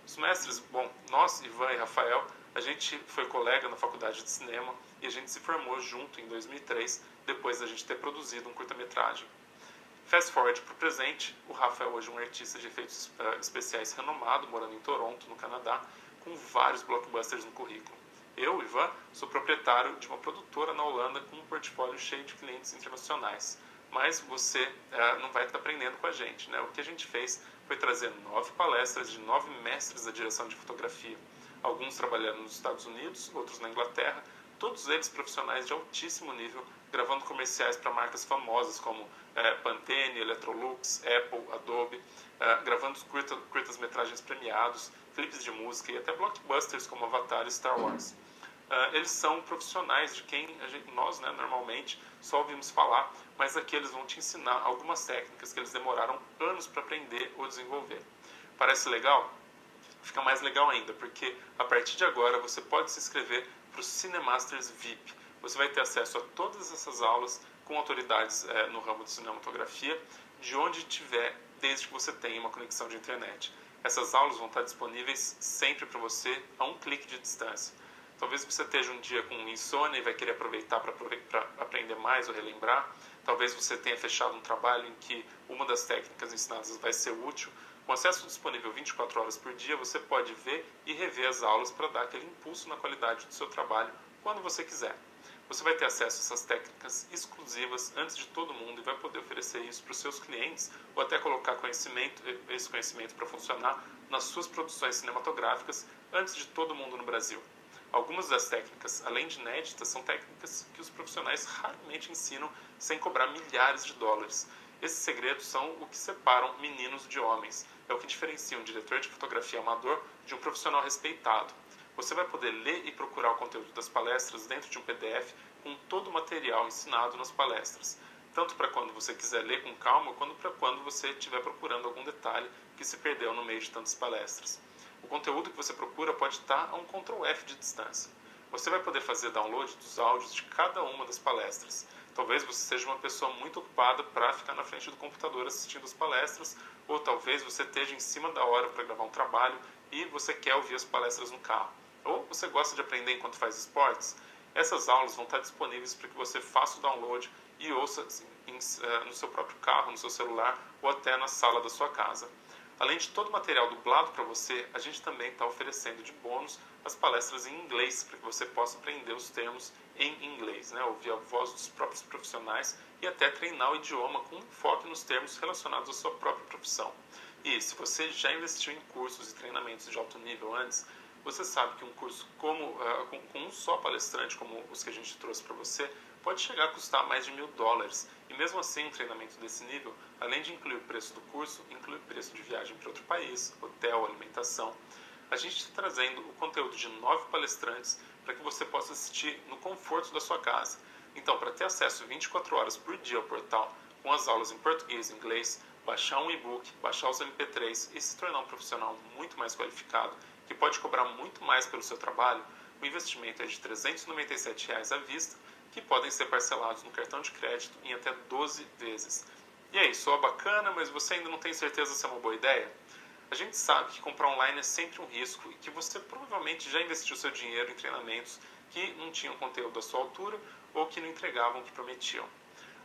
Os mestres, bom, nós, Ivan e Rafael, a gente foi colega na faculdade de cinema e a gente se formou junto em 2003, depois da gente ter produzido um curta-metragem. Fast forward para o presente, o Rafael hoje é um artista de efeitos especiais renomado, morando em Toronto, no Canadá, com vários blockbusters no currículo. Eu, Ivan, sou proprietário de uma produtora na Holanda com um portfólio cheio de clientes internacionais. Mas você não vai estar aprendendo com a gente, né? O que a gente fez foi trazer 9 palestras de 9 mestres da direção de fotografia. Alguns trabalhando nos Estados Unidos, outros na Inglaterra, todos eles profissionais de altíssimo nível, gravando comerciais para marcas famosas como Pantene, Electrolux, Apple, Adobe, gravando curtas-metragens premiados, clipes de música e até blockbusters como Avatar e Star Wars. Eles são profissionais de quem nós, né, normalmente só ouvimos falar, mas aqui eles vão te ensinar algumas técnicas que eles demoraram anos para aprender ou desenvolver. Parece legal? Fica mais legal ainda, porque a partir de agora você pode se inscrever para o Cinemasters VIP. Você vai ter acesso a todas essas aulas com autoridades no ramo de cinematografia, de onde estiver, desde que você tenha uma conexão de internet. Essas aulas vão estar disponíveis sempre para você a um clique de distância. Talvez você esteja um dia com insônia e vai querer aproveitar para aprender mais ou relembrar. Talvez você tenha fechado um trabalho em que uma das técnicas ensinadas vai ser útil. Com acesso disponível 24 horas por dia, você pode ver e rever as aulas para dar aquele impulso na qualidade do seu trabalho quando você quiser. Você vai ter acesso a essas técnicas exclusivas antes de todo mundo e vai poder oferecer isso para os seus clientes ou até colocar esse conhecimento para funcionar nas suas produções cinematográficas antes de todo mundo no Brasil. Algumas das técnicas, além de inéditas, são técnicas que os profissionais raramente ensinam sem cobrar milhares de dólares. Esses segredos são o que separam meninos de homens. É o que diferencia um diretor de fotografia amador de um profissional respeitado. Você vai poder ler e procurar o conteúdo das palestras dentro de um PDF com todo o material ensinado nas palestras. Tanto para quando você quiser ler com calma, quanto para quando você estiver procurando algum detalhe que se perdeu no meio de tantas palestras. O conteúdo que você procura pode estar a um Ctrl F de distância. Você vai poder fazer download dos áudios de cada uma das palestras. Talvez você seja uma pessoa muito ocupada para ficar na frente do computador assistindo as palestras, ou talvez você esteja em cima da hora para gravar um trabalho e você quer ouvir as palestras no carro. Ou você gosta de aprender enquanto faz esportes. Essas aulas vão estar disponíveis para que você faça o download e ouça no seu próprio carro, no seu celular ou até na sala da sua casa. Além de todo o material dublado para você, a gente também está oferecendo de bônus as palestras em inglês, para que você possa aprender os termos em inglês, né? Ouvir a voz dos próprios profissionais e até treinar o idioma com enfoque nos termos relacionados à sua própria profissão. E se você já investiu em cursos e treinamentos de alto nível antes, você sabe que um curso com um só palestrante, como os que a gente trouxe para você, pode chegar a custar mais de $1.000. E mesmo assim, um treinamento desse nível, além de incluir o preço do curso, inclui o preço de viagem para outro país, hotel, alimentação. A gente está trazendo o conteúdo de 9 palestrantes para que você possa assistir no conforto da sua casa. Então, para ter acesso 24 horas por dia ao portal, com as aulas em português e inglês, baixar um e-book, baixar os MP3 e se tornar um profissional muito mais qualificado, que pode cobrar muito mais pelo seu trabalho, o investimento é de R$ 397 à vista, que podem ser parcelados no cartão de crédito em até 12 vezes. E aí, soa bacana, mas você ainda não tem certeza se é uma boa ideia? A gente sabe que comprar online é sempre um risco e que você provavelmente já investiu seu dinheiro em treinamentos que não tinham conteúdo à sua altura ou que não entregavam o que prometiam.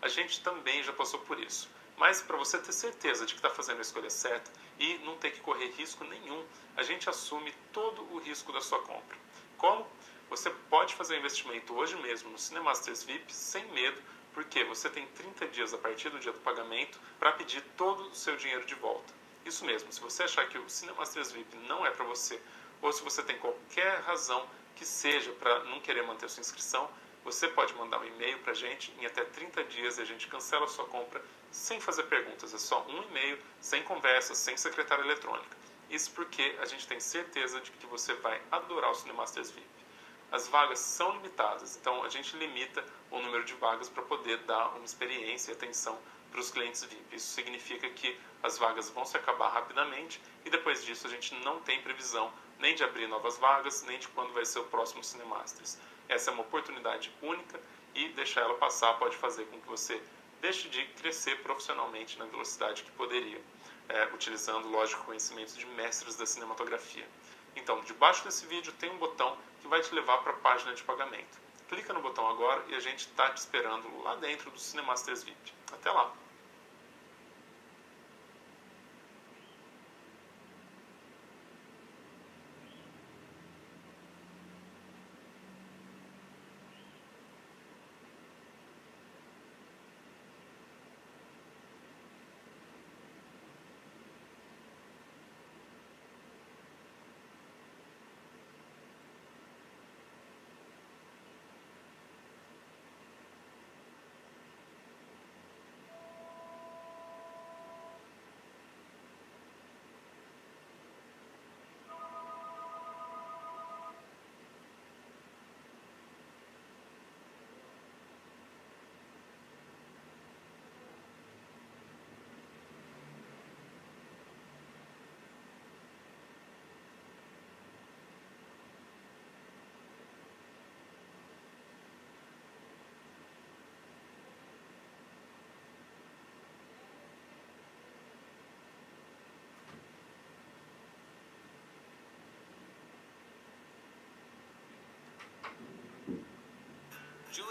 A gente também já passou por isso. Mas para você ter certeza de que está fazendo a escolha certa e não ter que correr risco nenhum, a gente assume todo o risco da sua compra. Como? Você pode fazer o investimento hoje mesmo no Cinemasters VIP sem medo, porque você tem 30 dias a partir do dia do pagamento para pedir todo o seu dinheiro de volta. Isso mesmo, se você achar que o Cinemasters VIP não é para você, ou se você tem qualquer razão que seja para não querer manter sua inscrição, você pode mandar um e-mail para a gente em até 30 dias e a gente cancela a sua compra sem fazer perguntas. É só um e-mail, sem conversa, sem secretária eletrônica. Isso porque a gente tem certeza de que você vai adorar o Cinemasters VIP. As vagas são limitadas, então a gente limita o número de vagas para poder dar uma experiência e atenção para os clientes VIP. Isso significa que as vagas vão se acabar rapidamente e depois disso a gente não tem previsão nem de abrir novas vagas, nem de quando vai ser o próximo Cinemasters. Essa é uma oportunidade única e deixar ela passar pode fazer com que você deixe de crescer profissionalmente na velocidade que poderia, utilizando, lógico, conhecimentos de mestres da cinematografia. Então, debaixo desse vídeo tem um botão que vai te levar para a página de pagamento. Clica no botão agora e a gente está te esperando lá dentro do Cinemasters VIP. Até lá!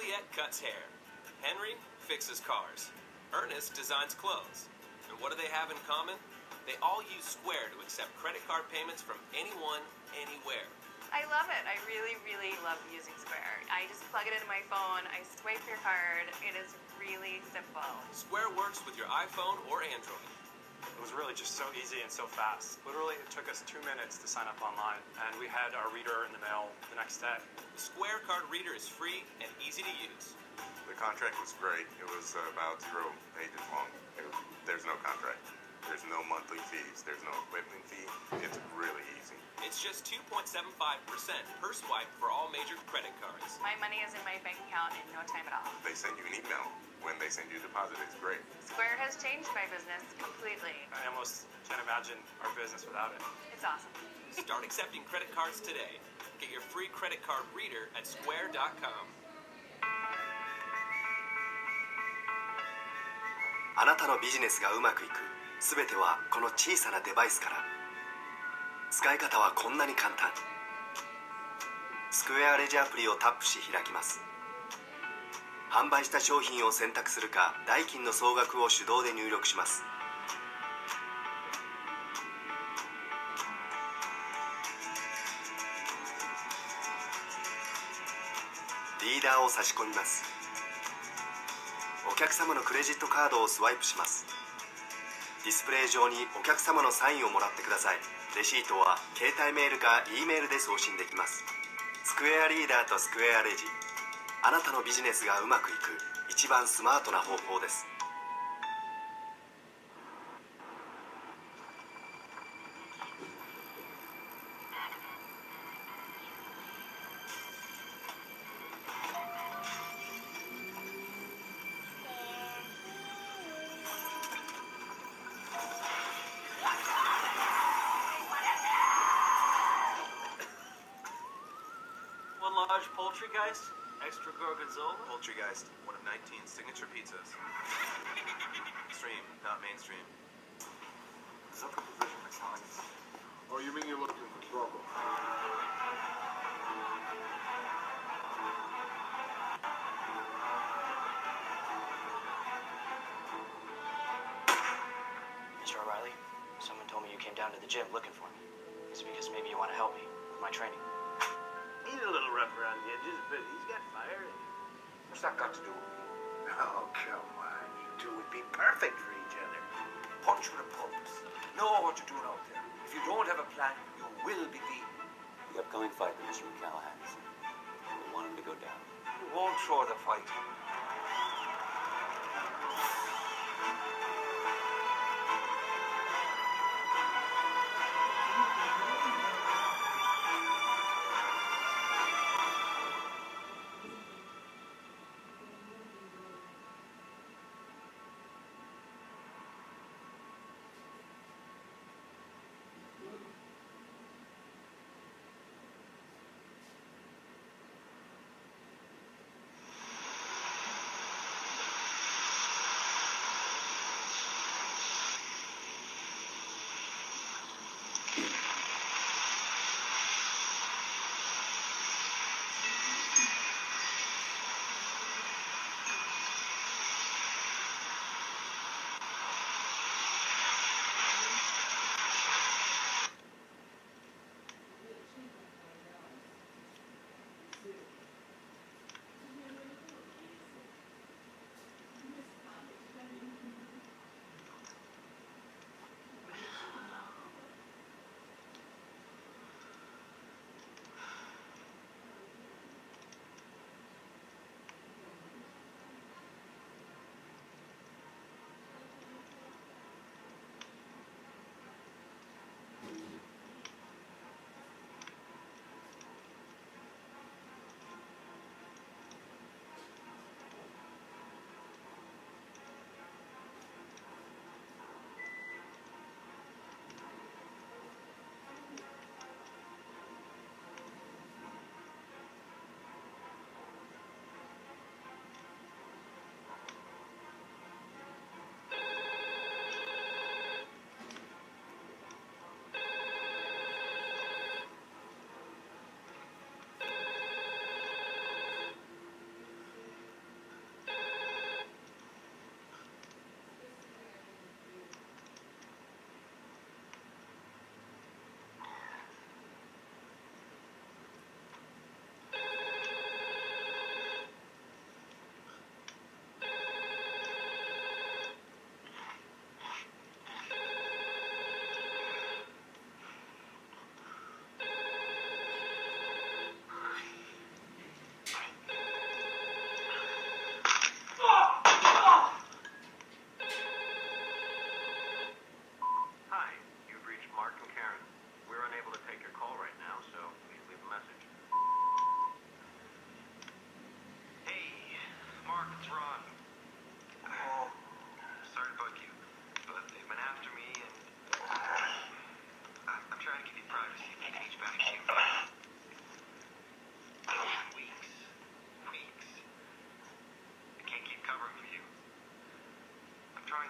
Juliet cuts hair. Henry fixes cars. Ernest designs clothes. And what do they have in common? They all use Square to accept credit card payments from anyone, anywhere. I love it. I really, really love using Square. I just plug it into my phone, I swipe your card. It is really simple. Square works with your iPhone or Android. It was really just so easy and so fast. Literally, it took us 2 minutes to sign up online, and we had our reader in the mail the next day. The Square card reader is free and easy to use. The contract was great. It was about 0 pages long. There's no contract. There's no monthly fees. There's no equipment fee. It's really easy. It's just 2.75% per swipe for all major credit cards. My money is in my bank account in no time at all. They send you an email when they send you a deposit. It's great. Square has changed my business completely. I almost can't imagine our business without it. It's awesome. Start accepting credit cards today. Get your free credit card reader at square.com. あなたのビジネスがうまくいくすべてはこの小さなデバイスから。使い方はこんなに簡単。スクエアレジアプリをタップし開きます。販売した商品を選択するか代金の総額を手動で入力します。リーダーを差し込みます。お客様のクレジットカードをスワイプします。ディスプレイ上にお客様のサインをもらってください。レシートは携帯メールか E メールで送信できます。スクエアリーダーとスクエアレジ、あなたのビジネスがうまくいく一番スマートな方法です。Large Poultrygeist, extra gorgonzola. Poultrygeist, one of 19 signature pizzas. Extreme, not mainstream. Is that the provision that's telling us? Oh, you mean you're looking for trouble? Mr. O'Reilly, someone told me you came down to the gym looking for me. It's because maybe you want to help me with my training. He's a little rough around the edges, but he's got fire in him. What's that got to do with me? Oh, come on. You two would be perfect for each other. Punch with a purpose. Know what you're doing out there. If you don't have a plan, you will be beaten. The upcoming fight with Mr. McCallahan. We want him to go down. You won't throw the fight.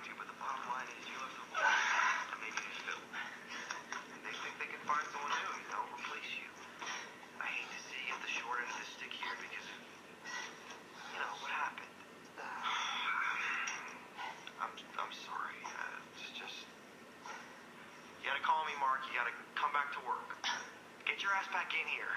to, but the bottom line is you left the role, and maybe they fill. And they think they can find someone new, you know, replace you. I hate to see you at the short end of the stick here because, you know, what happened? I'm sorry. It's just... You gotta call me, Mark. You gotta come back to work. Get your ass back in here.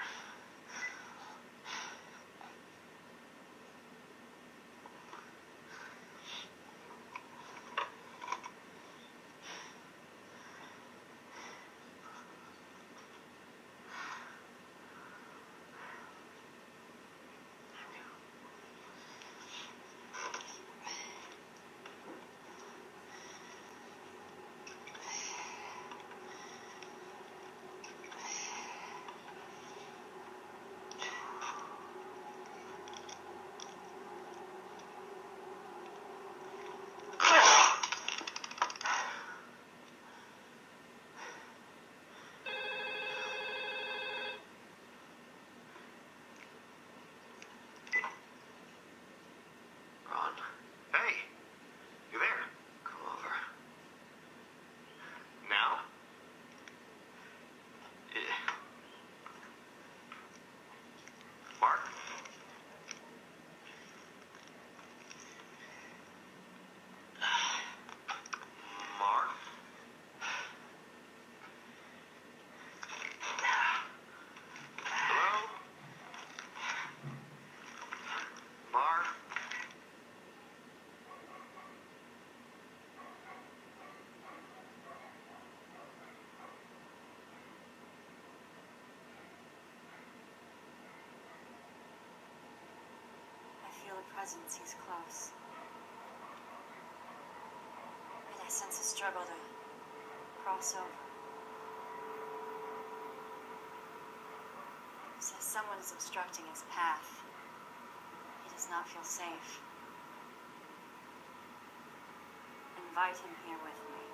Hey, you there? Come over. Now? Mark? Mark? Hello? Mark? I feel a presence. He's close. And I sense a struggle to cross over. Says someone is obstructing his path. He does not feel safe. Invite him here with me.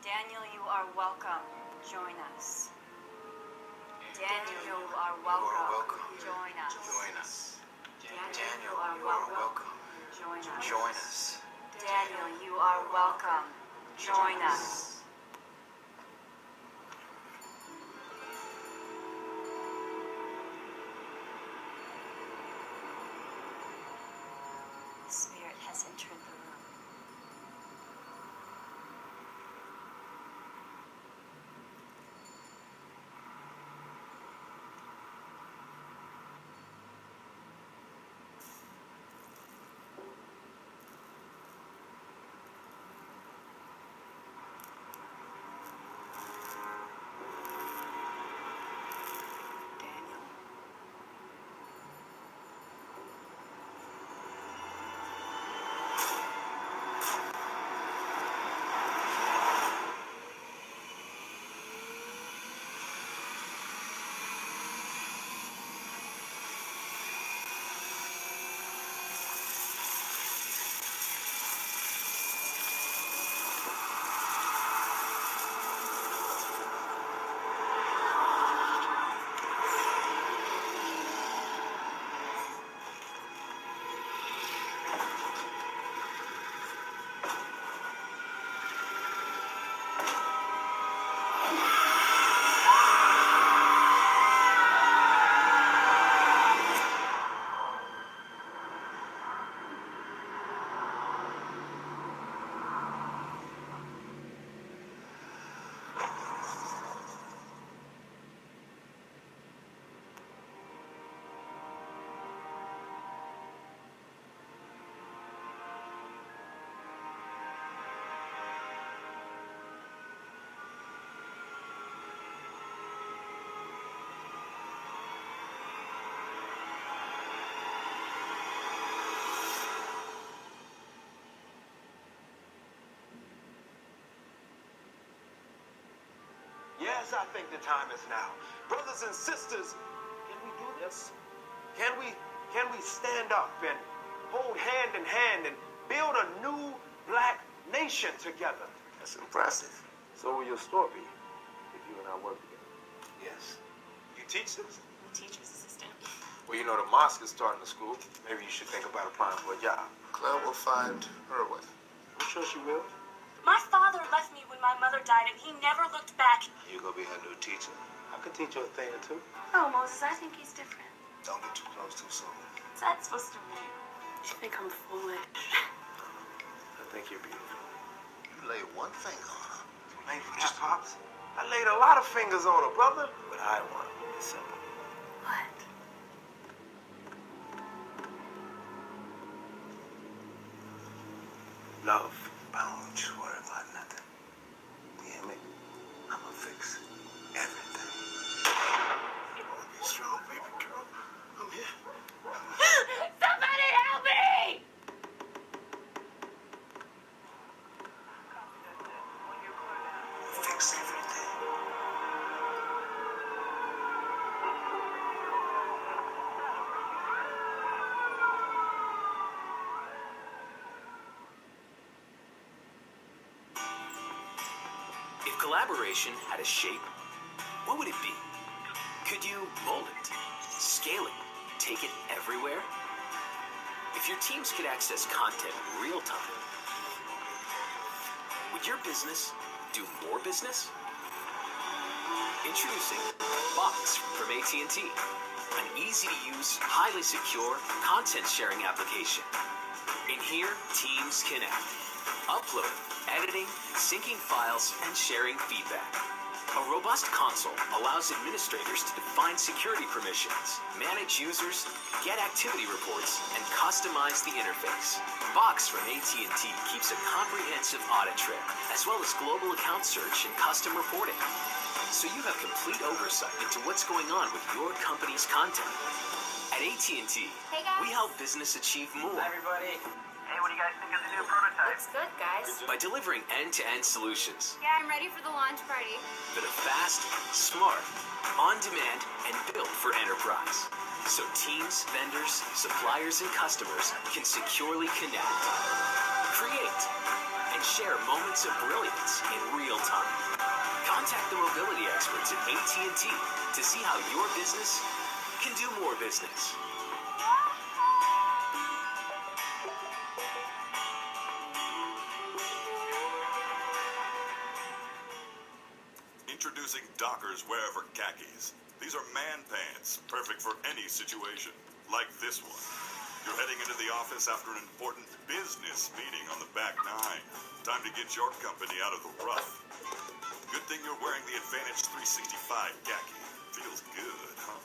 Daniel, you are welcome. Join us. Daniel, you are welcome. Join us. Join us. Daniel, you are welcome. Join us. Join us. Daniel, you are welcome. Join us. The spirit has entered the room. Yes, I think the time is now. Brothers and sisters, can we do this? Can we stand up and hold hand in hand and build a new black nation together? That's impressive. So will your store be if you and I work together? Yes. You teach this? Teacher's assistant. Well, you know, the mosque is starting a school. Maybe you should think about applying for a job. Claire will find her way. I'm sure she will. My father left me when my mother died, and he never looked back. You're gonna be her new teacher. I could teach you a thing or two. Oh, Moses, I think he's different. Don't get too close too soon. What's that supposed to mean? You think I'm foolish? I think you're beautiful. You laid one finger on her. Maybe just Pops. I laid a lot of fingers on her, brother. But I want it simple. What? Love. Don't you worry about nothing. You hear me? I'ma fix everything. Be strong, baby girl. I'm here. Somebody help me! Fix everything. If collaboration had a shape, what would it be? Could you mold it, scale it, take it everywhere? If your teams could access content in real time, would your business do more business? Introducing Box from AT&T, an easy-to-use, highly secure content sharing application. In here, teams connect, uploading, editing, syncing files, and sharing feedback. A robust console allows administrators to define security permissions, manage users, get activity reports, and customize the interface. Box from AT&T keeps a comprehensive audit trail, as well as global account search and custom reporting. So you have complete oversight into what's going on with your company's content. At AT&T, we help business achieve more. Hi, everybody. Hey, what do you guys think of the new prototype? Looks good, guys. By delivering end-to-end solutions Yeah, I'm ready for the launch party. that are fast, smart, on-demand, and built for enterprise. So teams, vendors, suppliers, and customers can securely connect, create, and share moments of brilliance in real time. Contact the mobility experts at AT&T to see how your business can do more business. Introducing Dockers Wherever Khakis. These are man pants, perfect for any situation, like this one. You're heading into the office after an important business meeting on the back nine. Time to get your company out of the rough. Good thing you're wearing the Advantage 365 khaki. Feels good, huh?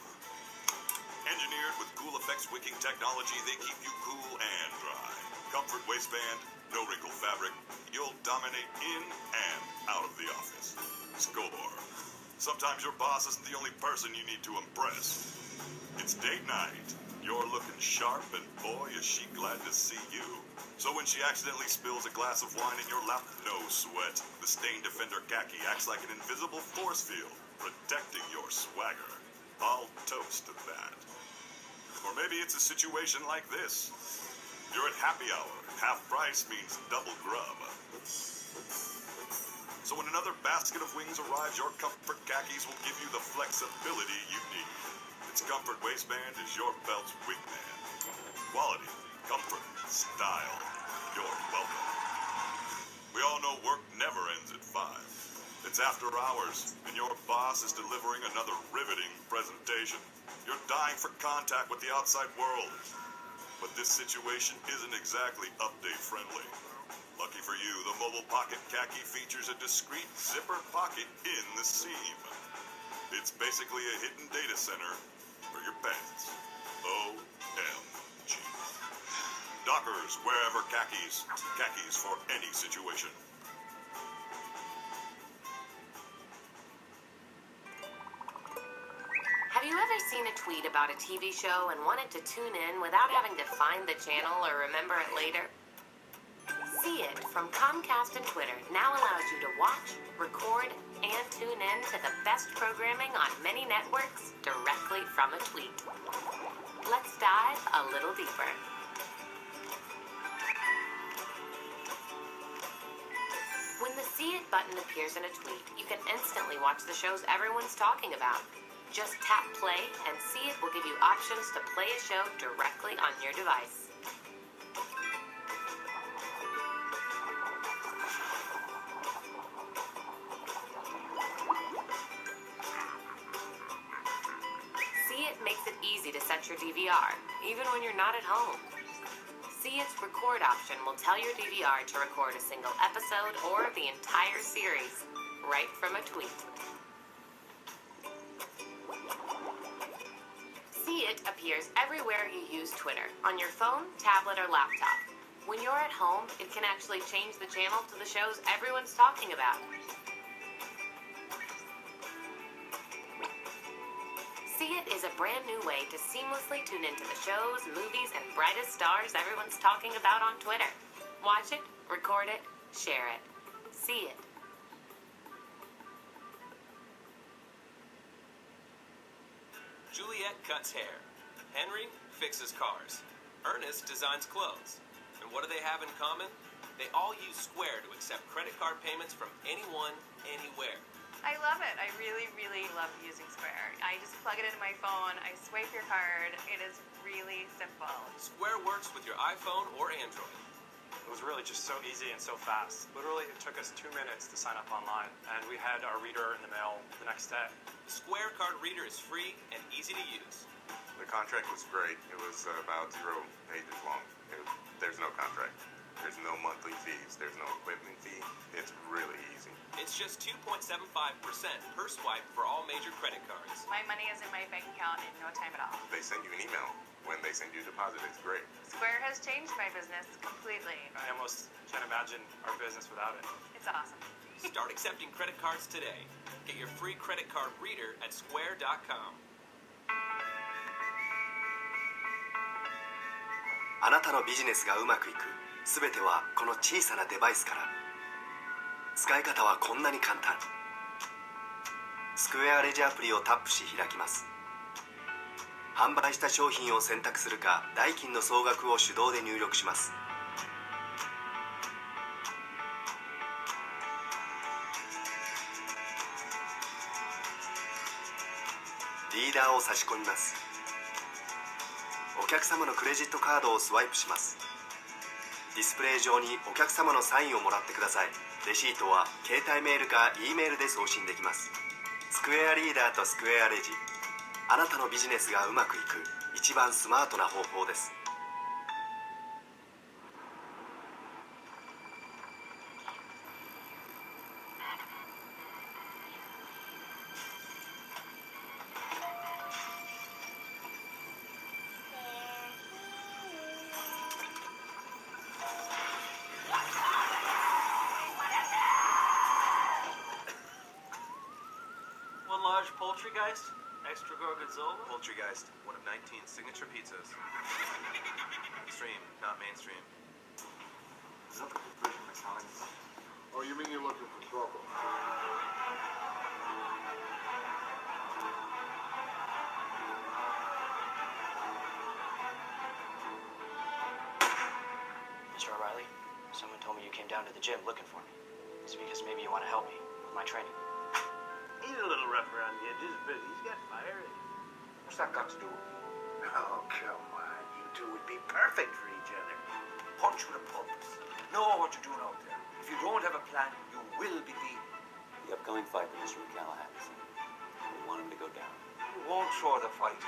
Engineered with Cool Effects wicking technology, they keep you cool and dry. Comfort waistband, no wrinkle fabric. You'll dominate in and out of the office. Skolor. Sometimes your boss isn't the only person you need to impress. It's date night. You're looking sharp, and boy, is she glad to see you. So when she accidentally spills a glass of wine in your lap, no sweat. The Stain Defender khaki acts like an invisible force field, protecting your swagger. I'll toast to that. Or maybe it's a situation like this. You're at happy hour. Half price means double grub. So when another basket of wings arrives, your Comfort khakis will give you the flexibility you need. Its Comfort waistband is your belt's wingman. Quality, comfort, style. You're welcome. We all know work never ends at 5. It's after hours, and your boss is delivering another riveting presentation. You're dying for contact with the outside world. But this situation isn't exactly update friendly. Lucky for you, the Mobile Pocket khaki features a discreet zipper pocket in the seam. It's basically a hidden data center for your pants. OMG. Dockers, wherever khakis. Khakis for any situation. Have you ever seen a tweet about a TV show and wanted to tune in without having to find the channel or remember it later? See It from Comcast and Twitter now allows you to watch, record, and tune in to the best programming on many networks directly from a tweet. Let's dive a little deeper. When the See It button appears in a tweet, you can instantly watch the shows everyone's talking about. Just tap play and See It will give you options to play a show directly on your device. See It makes it easy to set your DVR, even when you're not at home. See It's record option will tell your DVR to record a single episode or the entire series right from a tweet. See It appears everywhere you use Twitter, on your phone, tablet, or laptop. When you're at home, it can actually change the channel to the shows everyone's talking about. See It is a brand new way to seamlessly tune into the shows, movies, and brightest stars everyone's talking about on Twitter. Watch it, record it, share it. See It. Juliet cuts hair. Henry fixes cars. Ernest designs clothes. And what do they have in common? They all use Square to accept credit card payments from anyone, anywhere. I love it. I really, really love using Square. I just plug it into my phone, I swipe your card. It is really simple. Square works with your iPhone or Android. It was really just so easy and so fast. Literally, it took us 2 minutes to sign up online, and we had our reader in the mail the next day. The Square Card Reader is free and easy to use. The contract was great. It was about 0 pages long. There's no contract. There's no monthly fees. There's no equipment fee. It's really easy. It's just 2.75% per swipe for all major credit cards. My money is in my bank account in no time at all. They send you an email when they send you a deposit. It's great. Square has changed my business completely. I almost can't imagine our business without it. It's awesome. Start accepting credit cards today. Get your free credit card reader at square.com. あなたのビジネスがうまくいくすべてはこの小さなデバイスから。使い方はこんなに簡単。スクエアレジアプリをタップし開きます。販売した商品を選択するか代金の総額を手動で入力します。リーダーを差し込みます。お客様のクレジットカードをスワイプします。ディスプレイ上にお客様のサインをもらってください。レシートは携帯メールか E メールで送信できます。スクエアリーダーとスクエアレジ、あなたのビジネスがうまくいく一番スマートな方法です。Poultrygeist, extra gorgonzola. Poultrygeist, one of 19 signature pizzas. Extreme, not mainstream. Is that the provision mechanics? Oh, you mean you're looking for trouble? Mr. O'Reilly, someone told me you came down to the gym looking for me. Is it because maybe you want to help me with my training? He's a little rough around the edges, but he's got fire in him. What's that got to do with me? Oh, come on. You two would be perfect for each other. Punch with a pulse. Know what you're doing out there. If you don't have a plan, you will be beaten. The upcoming fight with Mr. McCallahan. We want him to go down. You won't throw the fight.